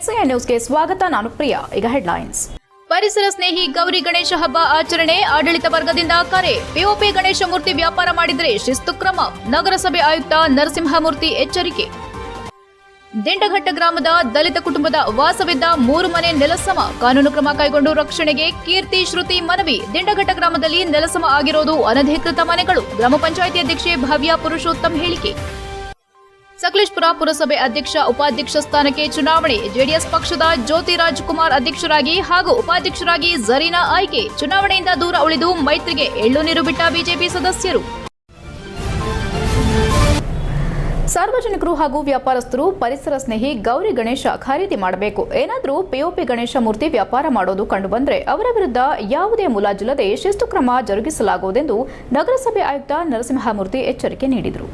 HCN ನ್ಯೂಸ್ಗೆ ಸ್ವಾಗತ. ನಾನು ಪ್ರಿಯಾ. ಈಗ ಹೆಡ್ಲೈನ್ಸ್. ಪರಿಸರ ಸ್ನೇಹಿ ಗೌರಿ ಗಣೇಶ ಹಬ್ಬ ಆಚರಣೆ, ಆಡಳಿತ ವರ್ಗದಿಂದ ಕರೆ. ಪಿಒಪಿ ಗಣೇಶ ಮೂರ್ತಿ ವ್ಯಾಪಾರ ಮಾಡಿದರೆ ಶಿಸ್ತು ಕ್ರಮ. ನಗರಸಭೆ ಆಯುಕ್ತ ನರಸಿಂಹಮೂರ್ತಿ ಎಚ್ಚರಿಕೆ. ದಿಂಡಘಟ್ಟ ಗ್ರಾಮದ ದಲಿತ ಕುಟುಂಬದ ವಾಸವಿದ್ದ 3 ಮನೆ ನೆಲಸಮ, ಕಾನೂನು ಕ್ರಮ ಕೈಗೊಂಡು ರಕ್ಷಣೆಗೆ ಕೀರ್ತಿ ಶ್ರುತಿ ಮನವಿ. ದಿಂಡಘಟ್ಟ ಗ್ರಾಮದಲ್ಲಿ ನೆಲಸಮ ಆಗಿರೋದು ಅನಧಿಕೃತ ಮನೆಗಳು. ಗ್ರಾಮ ಪಂಚಾಯಿತಿ ಅಧ್ಯಕ್ಷೆ ಭವ್ಯ ಪುರುಷೋತ್ತಮ್ ಹೇಳಿಕೆ. ಸಕಲೇಶಪುರ ಪುರಸಭೆ ಅಧ್ಯಕ್ಷ ಉಪಾಧ್ಯಕ್ಷ ಸ್ಥಾನಕ್ಕೆ ಚುನಾವಣೆ. ಜೆಡಿಎಸ್ ಪಕ್ಷದ ಜ್ಯೋತಿ ರಾಜ್ಕುಮಾರ್ ಅಧ್ಯಕ್ಷರಾಗಿ ಹಾಗೂ ಉಪಾಧ್ಯಕ್ಷರಾಗಿ ಝರೀನಾ ಆಯ್ಕೆ. ಚುನಾವಣೆಯಿಂದ ದೂರ ಉಳಿದು ಮೈತ್ರಿಗೆ ಎಳ್ಳು ನೀರು ಬಿಟ್ಟ ಬಿಜೆಪಿ ಸದಸ್ಯರು. ಸಾರ್ವಜನಿಕರು ಹಾಗೂ ವ್ಯಾಪಾರಸ್ಥರು ಪರಿಸರ ಸ್ನೇಹಿ ಗೌರಿ ಗಣೇಶ ಖರೀದಿ ಮಾಡಬೇಕು. ಏನಾದರೂ ಪಿಒಪಿ ಗಣೇಶ ಮೂರ್ತಿ ವ್ಯಾಪಾರ ಮಾಡೋದು ಕಂಡುಬಂದರೆ ಅವರ ವಿರುದ್ಧ ಯಾವುದೇ ಮುಲಾಜಿಲ್ಲದೆ ಶಿಸ್ತು ಕ್ರಮ ಜರುಗಿಸಲಾಗುವುದೆಂದು ನಗರಸಭೆ ಆಯುಕ್ತ ನರಸಿಂಹಮೂರ್ತಿ ಎಚ್ಚರಿಕೆ ನೀಡಿದರು.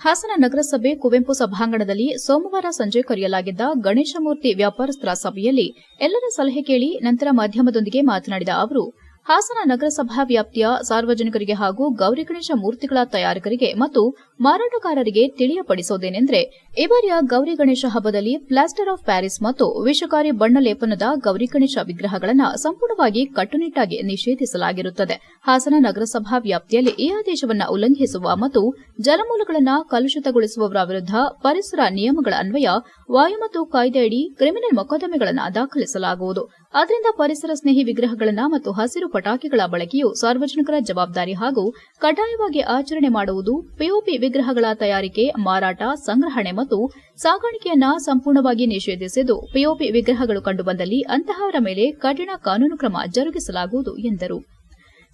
ಹಾಸನ ನಗರಸಭೆ ಕುವೆಂಪು ಸಭಾಂಗಣದಲ್ಲಿ ಸೋಮವಾರ ಸಂಜೆ ಕರೆಯಲಾಗಿದ್ದ ಗಣೇಶ ಮೂರ್ತಿ ವ್ಯಾಪಾರಸ್ಥರ ಸಭೆಯಲ್ಲಿ ಎಲ್ಲರ ಸಲಹೆ ಕೇಳಿ ನಂತರ ಮಾಧ್ಯಮದೊಂದಿಗೆ ಮಾತನಾಡಿದ ಅವರು, ಹಾಸನ ನಗರಸಭಾ ವ್ಯಾಪ್ತಿಯ ಸಾರ್ವಜನಿಕರಿಗೆ ಹಾಗೂ ಗೌರಿ ಗಣೇಶ ಮೂರ್ತಿಗಳ ತಯಾರಕರಿಗೆ ಮತ್ತು ಮಾರಾಟಗಾರರಿಗೆ ತಿಳಿಯಪಡಿಸುವುದೇನೆಂದರೆ, ಈ ಬಾರಿಯ ಗೌರಿ ಗಣೇಶ ಹಬ್ಬದಲ್ಲಿ ಪ್ಲಾಸ್ಟರ್ ಆಫ್ ಪ್ಯಾರಿಸ್ ಮತ್ತು ವಿಷಕಾರಿ ಬಣ್ಣ ಲೇಪನದ ಗೌರಿ ಗಣೇಶ ವಿಗ್ರಹಗಳನ್ನು ಸಂಪೂರ್ಣವಾಗಿ ಕಟ್ಟುನಿಟ್ಟಾಗಿ ನಿಷೇಧಿಸಲಾಗಿರುತ್ತದೆ. ಹಾಸನ ನಗರಸಭಾ ವ್ಯಾಪ್ತಿಯಲ್ಲಿ ಈ ಆದೇಶವನ್ನು ಉಲ್ಲಂಘಿಸುವ ಮತ್ತು ಜಲಮೂಲಗಳನ್ನು ಕಲುಷಿತಗೊಳಿಸುವವರ ವಿರುದ್ಧ ಪರಿಸರ ನಿಯಮಗಳ ಅನ್ವಯ ವಾಯು ಮತ್ತು ಕಾಯ್ದೆಯಡಿ ಕ್ರಿಮಿನಲ್ ಮೊಕದ್ದಮೆಗಳನ್ನು ದಾಖಲಿಸಲಾಗುವುದು. ಆದ್ದರಿಂದ ಪರಿಸರ ಸ್ನೇಹಿ ವಿಗ್ರಹಗಳನ್ನು ಮತ್ತು ಹಸಿರು ಪಟಾಕಿಗಳ ಬಳಕೆಯು ಸಾರ್ವಜನಿಕರ ಜವಾಬ್ದಾರಿ ಹಾಗೂ ಕಡ್ಡಾಯವಾಗಿ ಆಚರಣೆ ಮಾಡುವುದು. ಪಿಒಪಿ ವಿಗ್ರಹಗಳ ತಯಾರಿಕೆ, ಮಾರಾಟ, ಸಂಗ್ರಹಣೆ ಮತ್ತು ಸಾಗಾಣಿಕೆಯನ್ನ ಸಂಪೂರ್ಣವಾಗಿ ನಿಷೇಧಿಸಿದ್ದು, ಪಿಒಪಿ ವಿಗ್ರಹಗಳು ಕಂಡುಬಂದಲ್ಲಿ ಅಂತಹವರ ಮೇಲೆ ಕಠಿಣ ಕಾನೂನು ಕ್ರಮ ಜರುಗಿಸಲಾಗುವುದು ಎಂದರು.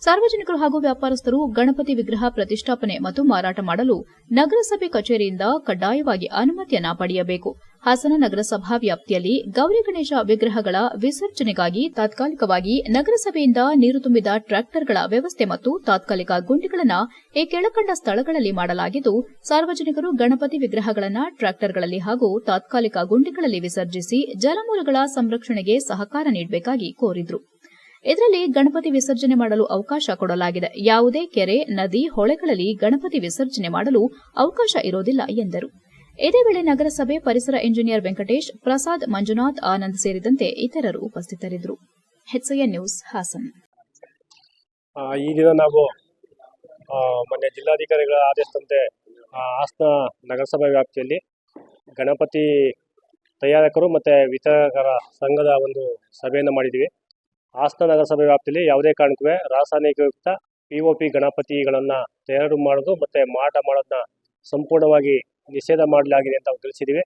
ಸಾರ್ವಜನಿಕರು ಹಾಗೂ ವ್ಯಾಪಾರಸ್ಥರು ಗಣಪತಿ ವಿಗ್ರಹ ಪ್ರತಿಷ್ಠಾಪನೆ ಮತ್ತು ಮಾರಾಟ ಮಾಡಲು ನಗರಸಭೆ ಕಚೇರಿಯಿಂದ ಕಡ್ಡಾಯವಾಗಿ ಅನುಮತಿಯನ್ನ ಪಡೆಯಬೇಕು. ಹಾಸನ ನಗರಸಭಾ ವ್ಯಾಪ್ತಿಯಲ್ಲಿ ಗೌರಿ ಗಣೇಶ ವಿಗ್ರಹಗಳ ವಿಸರ್ಜನೆಗಾಗಿ ತಾತ್ಕಾಲಿಕವಾಗಿ ನಗರಸಭೆಯಿಂದ ನೀರು ತುಂಬಿದ ಟ್ರ್ಯಾಕ್ಟರ್ಗಳ ವ್ಯವಸ್ಥೆ ಮತ್ತು ತಾತ್ಕಾಲಿಕ ಗುಂಡಿಗಳನ್ನು ಈ ಕೆಳಕಂಡ ಸ್ಥಳಗಳಲ್ಲಿ ಮಾಡಲಾಗಿದ್ದು, ಸಾರ್ವಜನಿಕರು ಗಣಪತಿ ವಿಗ್ರಹಗಳನ್ನು ಟ್ರ್ಯಾಕ್ಟರ್ಗಳಲ್ಲಿ ಹಾಗೂ ತಾತ್ಕಾಲಿಕ ಗುಂಡಿಗಳಲ್ಲಿ ವಿಸರ್ಜಿಸಿ ಜಲಮೂಲಗಳ ಸಂರಕ್ಷಣೆಗೆ ಸಹಕಾರ ನೀಡಬೇಕಾಗಿ ಕೋರಿದರು. ಇದರಲ್ಲಿ ಗಣಪತಿ ವಿಸರ್ಜನೆ ಮಾಡಲು ಅವಕಾಶ ಕೊಡಲಾಗಿದೆ. ಯಾವುದೇ ಕೆರೆ, ನದಿ, ಹೊಳೆಗಳಲ್ಲಿ ಗಣಪತಿ ವಿಸರ್ಜನೆ ಮಾಡಲು ಅವಕಾಶ ಇರೋದಿಲ್ಲ ಎಂದರು. ಇದೇ ವೇಳೆ ನಗರಸಭೆ ಪರಿಸರ ಇಂಜಿನಿಯರ್ ವೆಂಕಟೇಶ್, ಪ್ರಸಾದ್, ಮಂಜುನಾಥ್, ಆನಂದ್ ಸೇರಿದಂತೆ ಇತರರು ಉಪಸ್ಥಿತರಿದ್ದರು. HCN news Hassan. ಈ ದಿನ ನಾವು ಮೊನ್ನೆ ಜಿಲ್ಲಾಧಿಕಾರಿಗಳ ಆದೇಶದಂತೆ ಹಾಸನ ನಗರಸಭಾ ವ್ಯಾಪ್ತಿಯಲ್ಲಿ ಗಣಪತಿ ತಯಾರಕರು ಮತ್ತು ವಿತರಕರ ಸಂಘದ ಒಂದು ಸಭೆಯನ್ನು ಮಾಡಿದ್ದೀವಿ. ಹಾಸನ ನಗರಸಭೆ ವ್ಯಾಪ್ತಿಯಲ್ಲಿ ಯಾವುದೇ ಕಾರಣಕ್ಕೂ ರಾಸಾಯನಿಕಯುಕ್ತ ಪಿಒಪಿ ಗಣಪತಿಗಳನ್ನು ತಯಾರು ಮಾಡೋದು ಮತ್ತು ಮಾರಾಟ ಮಾಡೋದನ್ನ ಸಂಪೂರ್ಣವಾಗಿ ನಿಷೇಧ ಮಾಡಲಾಗಿದೆ ಅಂತ ನಾವು ತಿಳಿಸಿದ್ದೀವಿ.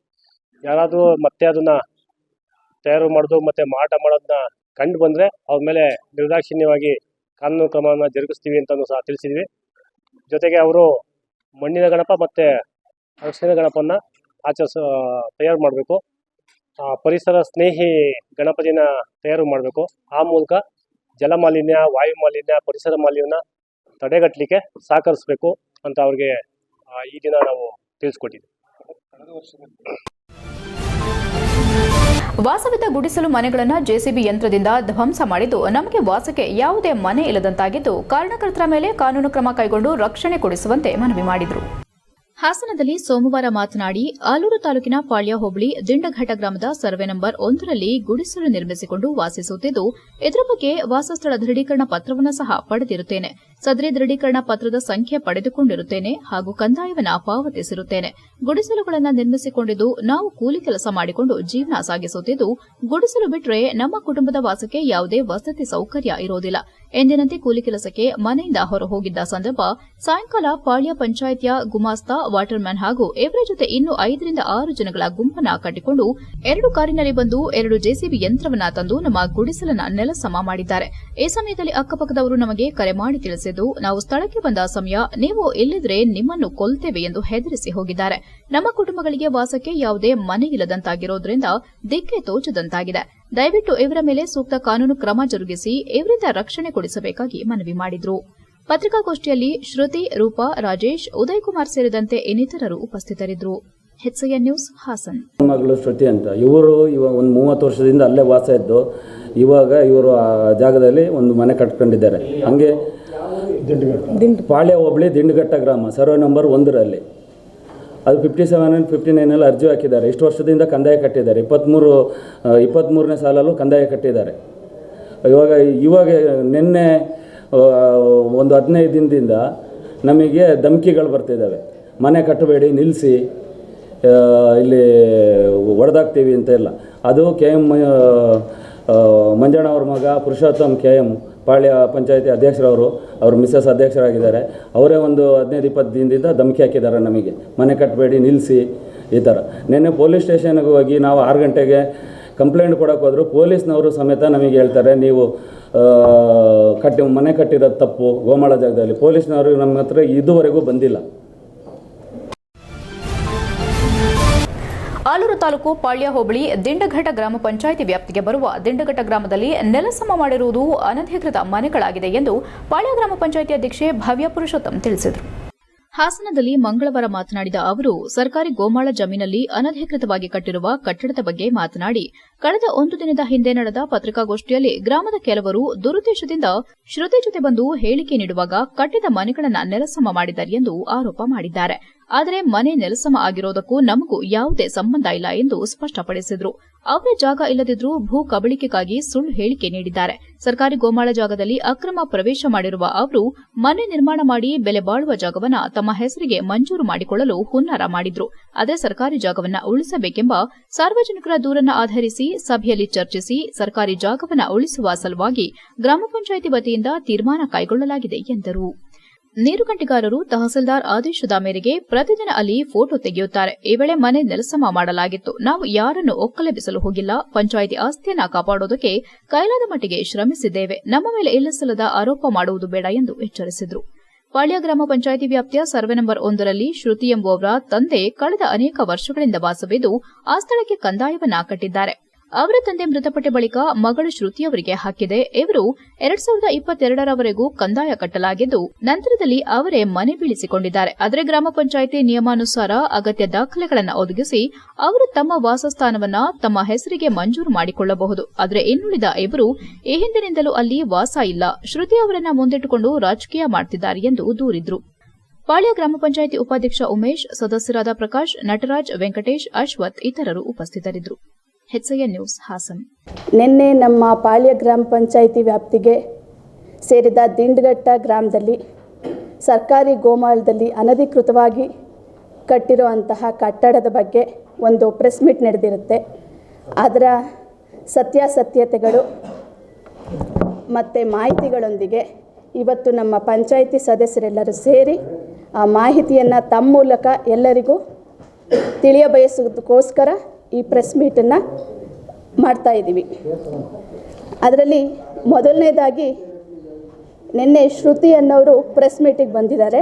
ಯಾರಾದರೂ ಮತ್ತೆ ಅದನ್ನು ತಯಾರು ಮಾಡೋದು ಮತ್ತು ಮಾರಾಟ ಮಾಡೋದನ್ನ ಕಂಡು ಬಂದರೆ ಅವ್ರ ಮೇಲೆ ನಿರ್ದಾಕ್ಷಿಣ್ಯವಾಗಿ ಕಾನೂನು ಕ್ರಮವನ್ನು ಜರುಗಿಸ್ತೀವಿ ಅಂತಲೂ ಸಹ ತಿಳಿಸಿದ್ವಿ. ಜೊತೆಗೆ ಅವರು ಮಣ್ಣಿನ ಗಣಪ ಮತ್ತು ಅರಿಶಿನ ಗಣಪವನ್ನು ತಯಾರು ಮಾಡಬೇಕು. ಪರಿಸರ ಸ್ನೇಹಿ ಗಣಪತಿನ ತಯಾರು ಮಾಡಬೇಕು. ಆ ಮೂಲಕ ಜಲಮಾಲಿನ್ಯ, ವಾಯು ಮಾಲಿನ್ಯ, ಪರಿಸರ ಮಾಲಿನ್ಯವನ್ನು ತಡೆಗಟ್ಟಲಿಕ್ಕೆ ಸಹಕರಿಸಬೇಕು ಅಂತ ಅವ್ರಿಗೆ ಈ ದಿನ ನಾವು ತಿಳಿಸ್ಕೊಟ್ಟಿದ್ದೀವಿ. ವಾಸವಿದ್ದ ಗುಡಿಸಲು ಮನೆಗಳನ್ನು ಜೆಸಿಬಿ ಯಂತ್ರದಿಂದ ಧ್ವಂಸ ಮಾಡಿದ್ದು ನಮಗೆ ವಾಸಕ್ಕೆ ಯಾವುದೇ ಮನೆ ಇಲ್ಲದಂತಾಗಿದ್ದು, ಕಾರಣಕರ್ತರ ಮೇಲೆ ಕಾನೂನು ಕ್ರಮ ಕೈಗೊಂಡು ರಕ್ಷಣೆ ಕೊಡಿಸುವಂತೆ ಮನವಿ ಮಾಡಿದರು. ಹಾಸನದಲ್ಲಿ ಸೋಮವಾರ ಮಾತನಾಡಿ, ಆಲೂರು ತಾಲೂಕಿನ ಪಾಳ್ಯ ಹೋಬಳಿ ದಿಂಡಘಟ್ಟ ಗ್ರಾಮದ ಸರ್ವೆ ನಂಬರ್ 1ರಲ್ಲಿ ಗುಡಿಸಲು ನಿರ್ಮಿಸಿಕೊಂಡು ವಾಸಿಸುತ್ತಿದ್ದು, ಇದರ ಬಗ್ಗೆ ವಾಸಸ್ಥಳ ದೃಢೀಕರಣ ಪತ್ರವನ್ನು ಸಹ ಪಡೆದಿರುತ್ತೇನೆ. ಸದರಿ ದೃಢೀಕರಣ ಪತ್ರದ ಸಂಖ್ಯೆ ಪಡೆದುಕೊಂಡಿರುತ್ತೇನೆ ಹಾಗೂ ಕಂದಾಯವನ್ನು ಪಾವತಿಸಿರುತ್ತೇನೆ. ಗುಡಿಸಲುಗಳನ್ನು ನಿರ್ಮಿಸಿಕೊಂಡಿದ್ದು ನಾವು ಕೂಲಿ ಕೆಲಸ ಮಾಡಿಕೊಂಡು ಜೀವನ ಸಾಗಿಸುತ್ತಿದ್ದು, ಗುಡಿಸಲು ಬಿಟ್ಟರೆ ನಮ್ಮ ಕುಟುಂಬದ ವಾಸಕ್ಕೆ ಯಾವುದೇ ವಸತಿ ಸೌಕರ್ಯ ಇರೋದಿಲ್ಲ. ಎಂದಿನಂತೆ ಕೂಲಿ ಕೆಲಸಕ್ಕೆ ಮನೆಯಿಂದ ಹೊರ ಹೋಗಿದ್ದ ಸಂದರ್ಭ ಸಾಯಂಕಾಲ ಪಾಳ್ಯ ಪಂಚಾಯಿತಿಯ ಗುಮಾಸ್ತ, ವಾಟರ್ಮ್ಯಾನ್ ಹಾಗೂ ಇವರ ಜೊತೆ ಇನ್ನೂ 5 ರಿಂದ 6 ಜನಗಳ ಗುಂಪನ್ನ ಕಟ್ಟಿಕೊಂಡು 2 ಕಾರಿನಲ್ಲಿ ಬಂದು 2 ಜೆಸಿಬಿ ಯಂತ್ರವನ್ನ ತಂದು ನಮ್ಮ ಗುಡಿಸಲನ್ನ ನೆಲಸಮ ಮಾಡಿದ್ದಾರೆ. ಈ ಸಮಯದಲ್ಲಿ ಅಕ್ಕಪಕ್ಕದವರು ನಮಗೆ ಕರೆ ಮಾಡಿ ತಿಳಿಸಿದ್ದು, ನಾವು ಸ್ಥಳಕ್ಕೆ ಬಂದ ಸಮಯ ನೀವು ಇಲ್ಲಿದ್ರೆ ನಿಮ್ಮನ್ನು ಕೊಲ್ತೇವೆ ಎಂದು ಹೆದರಿಸಿ ಹೋಗಿದ್ದಾರೆ. ನಮ್ಮ ಕುಟುಂಬಗಳಿಗೆ ವಾಸಕ್ಕೆ ಯಾವುದೇ ಮನೆ ಇಲ್ಲದಂತಾಗಿರೋದ್ರಿಂದ ದಿಕ್ಕೆ ತೋಚದಂತಾಗಿದೆ. ದಯವಿಟ್ಟು ಇವರ ಮೇಲೆ ಸೂಕ್ತ ಕಾನೂನು ಕ್ರಮ ಜರುಗಿಸಿ ಇವರಿಂದ ರಕ್ಷಣೆ ಕೊಡಿಸಬೇಕಾಗಿ ಮನವಿ ಮಾಡಿದರು. ಪತ್ರಿಕಾಗೋಷ್ಠಿಯಲ್ಲಿ ಶ್ರುತಿ, ರೂಪಾ, ರಾಜೇಶ್, ಉದಯ್ ಕುಮಾರ್ ಸೇರಿದಂತೆ ಇನ್ನಿತರರು ಉಪಸ್ಥಿತರಿದ್ದರು. HCN news Hassan. ಮಗಳು ಶ್ರುತಿ ಅಂತ ಇವರು ಒಂದು 30 ವರ್ಷದಿಂದ ಅಲ್ಲೇ ವಾಸ ಇದ್ದು, ಇವಾಗ ಇವರು ಆ ಜಾಗದಲ್ಲಿ ಒಂದು ಮನೆ ಕಟ್ಕೊಂಡಿದ್ದಾರೆ. ಹಂಗೆ ಪಾಳ್ಯ ಹೋಬಳಿ ದಿಂಡಘಟ್ಟ ಗ್ರಾಮ ಸರ್ವೆ ನಂಬರ್ 1ರಲ್ಲಿ ಅದು 57 and 59 ಅರ್ಜಿ ಹಾಕಿದ್ದಾರೆ. ಇಷ್ಟು ವರ್ಷದಿಂದ ಕಂದಾಯ ಕಟ್ಟಿದ್ದಾರೆ. 23ನೇ ಸಾಲಲ್ಲೂ ಕಂದಾಯ ಕಟ್ಟಿದ್ದಾರೆ. ಇವಾಗ ನಿನ್ನೆ ಒಂದು 15 ದಿನದಿಂದ ನಮಗೆ ಧಮಕಿಗಳು ಬರ್ತಿದ್ದಾವೆ. ಮನೆ ಕಟ್ಟಬೇಡಿ, ನಿಲ್ಲಿಸಿ, ಇಲ್ಲಿ ಹೊಡೆದಾಕ್ತೀವಿ ಅಂತ ಎಲ್ಲ. ಅದು KM ಮಂಜಣ್ಣ ಅವ್ರ ಮಗ ಪುರುಷೋತ್ತಮ್ KM ಪಾಳ್ಯ ಪಂಚಾಯತಿ ಅಧ್ಯಕ್ಷರವರು, ಅವ್ರ ಮಿಸಸ್ ಅಧ್ಯಕ್ಷರಾಗಿದ್ದಾರೆ. ಅವರೇ ಒಂದು 15-20 ದಿನದಿಂದ ಧಮಕಿ ಹಾಕಿದ್ದಾರೆ ನಮಗೆ, ಮನೆ ಕಟ್ಟಬೇಡಿ, ನಿಲ್ಲಿಸಿ, ಈ ಥರ. ನಿನ್ನೆ ಪೊಲೀಸ್ ಸ್ಟೇಷನ್ಗೆ ಹೋಗಿ ನಾವು 6 ಗಂಟೆಗೆ ಕಂಪ್ಲೇಂಟ್ ಕೊಡೋಕೆ ಹೋದ್ರು. ಪೊಲೀಸ್ನವರು ಸಮೇತ ನಮಗೆ ಹೇಳ್ತಾರೆ, ನೀವು ಮನೆ ಕಟ್ಟಿರೋದು ತಪ್ಪು ಗೋಮಾಳ ಜಾಗದಲ್ಲಿ. ಪೊಲೀಸ್ನವರು ನಮ್ಮ ಹತ್ರ ಇದುವರೆಗೂ ಬಂದಿಲ್ಲ. ಆಲೂರು ತಾಲೂಕು ಪಾಳ್ಯ ಹೋಬಳಿ ದಿಂಡಘಟ್ಟ ಗ್ರಾಮ ಪಂಚಾಯಿತಿ ವ್ಯಾಪ್ತಿಗೆ ಬರುವ ದಿಂಡಘಟ್ಟ ಗ್ರಾಮದಲ್ಲಿ ನೆಲಸಮ ಮಾಡಿರುವುದು ಅನಧಿಕೃತ ಮನೆಗಳಾಗಿದೆ ಎಂದು ಪಾಳ್ಯ ಗ್ರಾಮ ಪಂಚಾಯಿತಿ ಅಧ್ಯಕ್ಷೆ ಭವ್ಯ ಪುರುಷೋತ್ತಮ್ ತಿಳಿಸಿದರು. ಹಾಸನದಲ್ಲಿ ಮಂಗಳವಾರ ಮಾತನಾಡಿದ ಅವರು, ಸರ್ಕಾರಿ ಗೋಮಾಳ ಜಮೀನಲ್ಲಿ ಅನಧಿಕೃತವಾಗಿ ಕಟ್ಟಿರುವ ಕಟ್ಟಡದ ಬಗ್ಗೆ ಮಾತನಾಡಿ, ಕಳೆದ 1 ದಿನದ ಹಿಂದೆ ನಡೆದ ಪತ್ರಿಕಾಗೋಷ್ಠಿಯಲ್ಲಿ ಗ್ರಾಮದ ಕೆಲವರು ದುರುದ್ದೇಶದಿಂದ ಶ್ರುತಿ ಜೊತೆ ಬಂದು ಹೇಳಿಕೆ ನೀಡುವಾಗ ಕಟ್ಟಿದ ಮನೆಗಳನ್ನು ನೆಲಸಮ ಮಾಡಿದ್ದಾರೆ ಎಂದು ಆರೋಪ ಮಾಡಿದ್ದಾರೆ. ಆದರೆ ಮನೆ ನೆಲಸಮ ಆಗಿರೋದಕ್ಕೂ ನಮಗೂ ಯಾವುದೇ ಸಂಬಂಧ ಇಲ್ಲ ಎಂದು ಸ್ಪಷ್ಟಪಡಿಸಿದರು. ಅವರ ಜಾಗ ಇಲ್ಲದಿದ್ರೂ ಭೂ ಕಬಳಿಕೆಗಾಗಿ ಸುಳ್ಳು ಹೇಳಿಕೆ ನೀಡಿದ್ದಾರೆ. ಸರ್ಕಾರಿ ಗೋಮಾಳ ಜಾಗದಲ್ಲಿ ಅಕ್ರಮ ಪ್ರವೇಶ ಮಾಡಿರುವ ಅವರು ಮನೆ ನಿರ್ಮಾಣ ಮಾಡಿ ಬೆಲೆ ಬಾಳುವ ಜಾಗವನ್ನು ತಮ್ಮ ಹೆಸರಿಗೆ ಮಂಜೂರು ಮಾಡಿಕೊಳ್ಳಲು ಹುನ್ನಾರ ಮಾಡಿದ್ರು. ಅದೇ ಸರ್ಕಾರಿ ಜಾಗವನ್ನು ಉಳಿಸಬೇಕೆಂಬ ಸಾರ್ವಜನಿಕರ ದೂರನ್ನು ಆಧರಿಸಿ ಸಭೆಯಲ್ಲಿ ಚರ್ಚಿಸಿ ಸರ್ಕಾರಿ ಜಾಗವನ್ನು ಉಳಿಸುವ ಸಲುವಾಗಿ ಗ್ರಾಮ ಪಂಚಾಯಿತಿ ವತಿಯಿಂದ ತೀರ್ಮಾನ ಕೈಗೊಳ್ಳಲಾಗಿದೆ ಎಂದರು. ನೀರುಗಂಟಿಗಾರರು ತಹಸೀಲ್ದಾರ್ ಆದೇಶದ ಮೇರೆಗೆ ಪ್ರತಿದಿನ ಅಲ್ಲಿ ಫೋಟೋ ತೆಗೆಯುತ್ತಾರೆ. ಈ ವೇಳೆ ಮನೆ ನೆಲಸಮ ಮಾಡಲಾಗಿತ್ತು. ನಾವು ಯಾರನ್ನು ಒಕ್ಕಲೆಬ್ಬಿಸಲು ಹೋಗಿಲ್ಲ. ಪಂಚಾಯಿತಿ ಆಸ್ತಿಯನ್ನ ಕಾಪಾಡೋದಕ್ಕೆ ಕೈಲಾದ ಮಟ್ಟಿಗೆ ಶ್ರಮಿಸಿದ್ದೇವೆ. ನಮ್ಮ ಮೇಲೆ ಇಲ್ಲಸಲ್ಲದ ಆರೋಪ ಮಾಡುವುದು ಬೇಡ ಎಂದು ಎಚ್ಚರಿಸಿದರು. ಪಾಳ್ಯ ಗ್ರಾಮ ಪಂಚಾಯಿತಿ ವ್ಯಾಪ್ತಿಯ ಸರ್ವೆ ನಂಬರ್ 1ರಲ್ಲಿ ಶ್ರುತಿ ಎಂಬುವವರ ತಂದೆ ಕಳೆದ ಅನೇಕ ವರ್ಷಗಳಿಂದ ವಾಸವಿದ್ದು ಆ ಸ್ಥಳಕ್ಕೆ ಕಂದಾಯವನ್ನ ಕಟ್ಟಿದ್ದಾರೆ. ಅವರ ತಂದೆ ಮೃತಪಟ್ಟ ಬಳಿಕ ಮಗಳು ಶ್ರುತಿಯವರಿಗೆ ಹಾಕಿದೆ. ಇವರು 2022ರವರೆಗೂ ಕಂದಾಯ ಕಟ್ಟಲಾಗಿದ್ದು ನಂತರದಲ್ಲಿ ಅವರೇ ಮನೆ ಬೀಳಿಸಿಕೊಂಡಿದ್ದಾರೆ. ಆದರೆ ಗ್ರಾಮ ಪಂಚಾಯಿತಿ ನಿಯಮಾನುಸಾರ ಅಗತ್ಯ ದಾಖಲೆಗಳನ್ನು ಒದಗಿಸಿ ಅವರು ತಮ್ಮ ವಾಸಸ್ಥಾನವನ್ನ ತಮ್ಮ ಹೆಸರಿಗೆ ಮಂಜೂರು ಮಾಡಿಕೊಳ್ಳಬಹುದು. ಆದರೆ ಇನ್ನುಳಿದ ಇವರು ಈ ಹಿಂದಿನಿಂದಲೂ ಅಲ್ಲಿ ವಾಸ ಇಲ್ಲ. ಶ್ರುತಿ ಅವರನ್ನ ಮುಂದಿಟ್ಟುಕೊಂಡು ರಾಜಕೀಯ ಮಾಡುತ್ತಿದ್ದಾರೆ ಎಂದು ದೂರಿದ್ರು. ಪಾಳ್ಯ ಗ್ರಾಮ ಪಂಚಾಯಿತಿ ಉಪಾಧ್ಯಕ್ಷ ಉಮೇಶ್, ಸದಸ್ಯರಾದ ಪ್ರಕಾಶ್, ನಟರಾಜ್, ವೆಂಕಟೇಶ್, ಅಶ್ವಥ್ ಇತರರು ಉಪಸ್ಥಿತರಿದ್ದರು. HCN news Hassan. ನಿನ್ನೆ ನಮ್ಮ ಪಾಳ್ಯ ಗ್ರಾಮ ಪಂಚಾಯಿತಿ ವ್ಯಾಪ್ತಿಗೆ ಸೇರಿದ ದಿಂಡಘಟ್ಟ ಗ್ರಾಮದಲ್ಲಿ ಸರ್ಕಾರಿ ಗೋಮಾಳದಲ್ಲಿ ಅನಧಿಕೃತವಾಗಿ ಕಟ್ಟಿರುವಂತಹ ಕಟ್ಟಡದ ಬಗ್ಗೆ ಒಂದು ಪ್ರೆಸ್ ಮೀಟ್ ನಡೆದಿರುತ್ತೆ. ಅದರ ಸತ್ಯಾಸತ್ಯತೆಗಳು ಮತ್ತು ಮಾಹಿತಿಗಳೊಂದಿಗೆ ಇವತ್ತು ನಮ್ಮ ಪಂಚಾಯಿತಿ ಸದಸ್ಯರೆಲ್ಲರೂ ಸೇರಿ ಆ ಮಾಹಿತಿಯನ್ನು ತಮ್ಮ ಮೂಲಕ ಎಲ್ಲರಿಗೂ ತಿಳಿಯಬಯಸೋದಕ್ಕೋಸ್ಕರ ಈ ಪ್ರೆಸ್ ಮೀಟನ್ನು ಮಾಡ್ತಾಯಿದ್ದೀವಿ. ಅದರಲ್ಲಿ ಮೊದಲನೇದಾಗಿ ನಿನ್ನೆ ಶ್ರುತಿ ಅನ್ನೋರು ಪ್ರೆಸ್ ಮೀಟಿಗೆ ಬಂದಿದ್ದಾರೆ.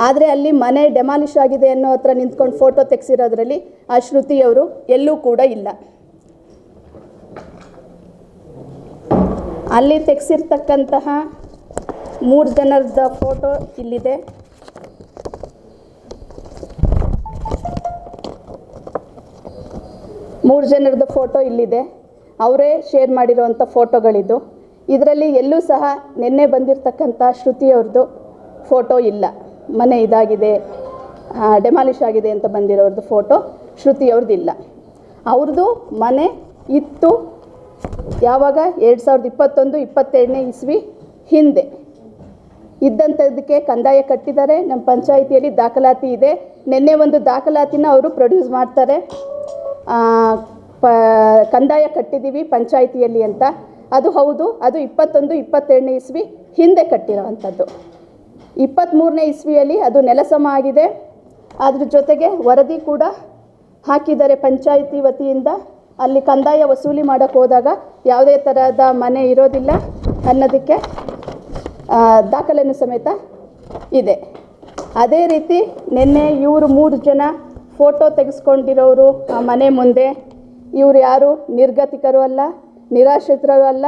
ಆದರೆ ಅಲ್ಲಿ ಮನೆ ಡೆಮಾಲಿಷ್ ಆಗಿದೆ ಅನ್ನೋ ಹತ್ರ ನಿಂತ್ಕೊಂಡು ಫೋಟೋ ತೆಗೆಸಿರೋದ್ರಲ್ಲಿ ಆ ಶ್ರುತಿಯವರು ಎಲ್ಲೂ ಕೂಡ ಇಲ್ಲ. ಅಲ್ಲಿ ತೆಗೆಸಿರ್ತಕ್ಕಂತಹ 3 ಜನರದ ಫೋಟೋ ಇಲ್ಲಿದೆ. ಅವರೇ ಶೇರ್ ಮಾಡಿರೋವಂಥ ಫೋಟೋಗಳಿದ್ದು. ಇದರಲ್ಲಿ ಎಲ್ಲೂ ಸಹ ನಿನ್ನೆ ಬಂದಿರತಕ್ಕಂಥ ಶ್ರುತಿಯವ್ರದ್ದು ಫೋಟೋ ಇಲ್ಲ. ಮನೆ ಇದಾಗಿದೆ, ಡೆಮಾಲಿಷ್ ಆಗಿದೆ ಅಂತ ಬಂದಿರೋರ್ದು ಫೋಟೋ ಶ್ರುತಿಯವ್ರದ್ದಿಲ್ಲ. ಅವ್ರದ್ದು ಮನೆ ಇತ್ತು ಯಾವಾಗ 2021-22ನೇ ಇಸ್ವಿ ಹಿಂದೆ ಇದ್ದಂಥದ್ದಕ್ಕೆ ಕಂದಾಯ ಕಟ್ಟಿದ್ದಾರೆ. ನಮ್ಮ ಪಂಚಾಯಿತಿಯಲ್ಲಿ ದಾಖಲಾತಿ ಇದೆ. ನಿನ್ನೆ ಒಂದು ದಾಖಲಾತಿನ ಅವರು ಪ್ರೊಡ್ಯೂಸ್ ಮಾಡ್ತಾರೆ, ಕಂದಾಯ ಕಟ್ಟಿದ್ದೀವಿ ಪಂಚಾಯಿತಿಯಲ್ಲಿ ಅಂತ. ಅದು ಹೌದು, ಅದು 21-22ನೇ ಇಸ್ವಿ ಹಿಂದೆ ಕಟ್ಟಿರೋವಂಥದ್ದು. 23ನೇ ಇಸ್ವಿಯಲ್ಲಿ ಅದು ನೆಲಸಮ ಆಗಿದೆ. ಅದ್ರ ಜೊತೆಗೆ ವರದಿ ಕೂಡ ಹಾಕಿದ್ದಾರೆ ಪಂಚಾಯಿತಿ ವತಿಯಿಂದ. ಅಲ್ಲಿ ಕಂದಾಯ ವಸೂಲಿ ಮಾಡೋಕ್ಕೆ ಹೋದಾಗ ಯಾವುದೇ ಥರದ ಮನೆ ಇರೋದಿಲ್ಲ ಅನ್ನೋದಕ್ಕೆ ದಾಖಲೆನೂ ಸಮೇತ ಇದೆ. ಅದೇ ರೀತಿ ನಿನ್ನೆ ಇವರು 3 ಜನ ಫೋಟೋ ತೆಗೆಸ್ಕೊಂಡಿರೋರು ಆ ಮನೆ ಮುಂದೆ, ಇವರು ಯಾರು ನಿರ್ಗತಿಕರು ಅಲ್ಲ, ನಿರಾಶ್ರಿತರು ಅಲ್ಲ,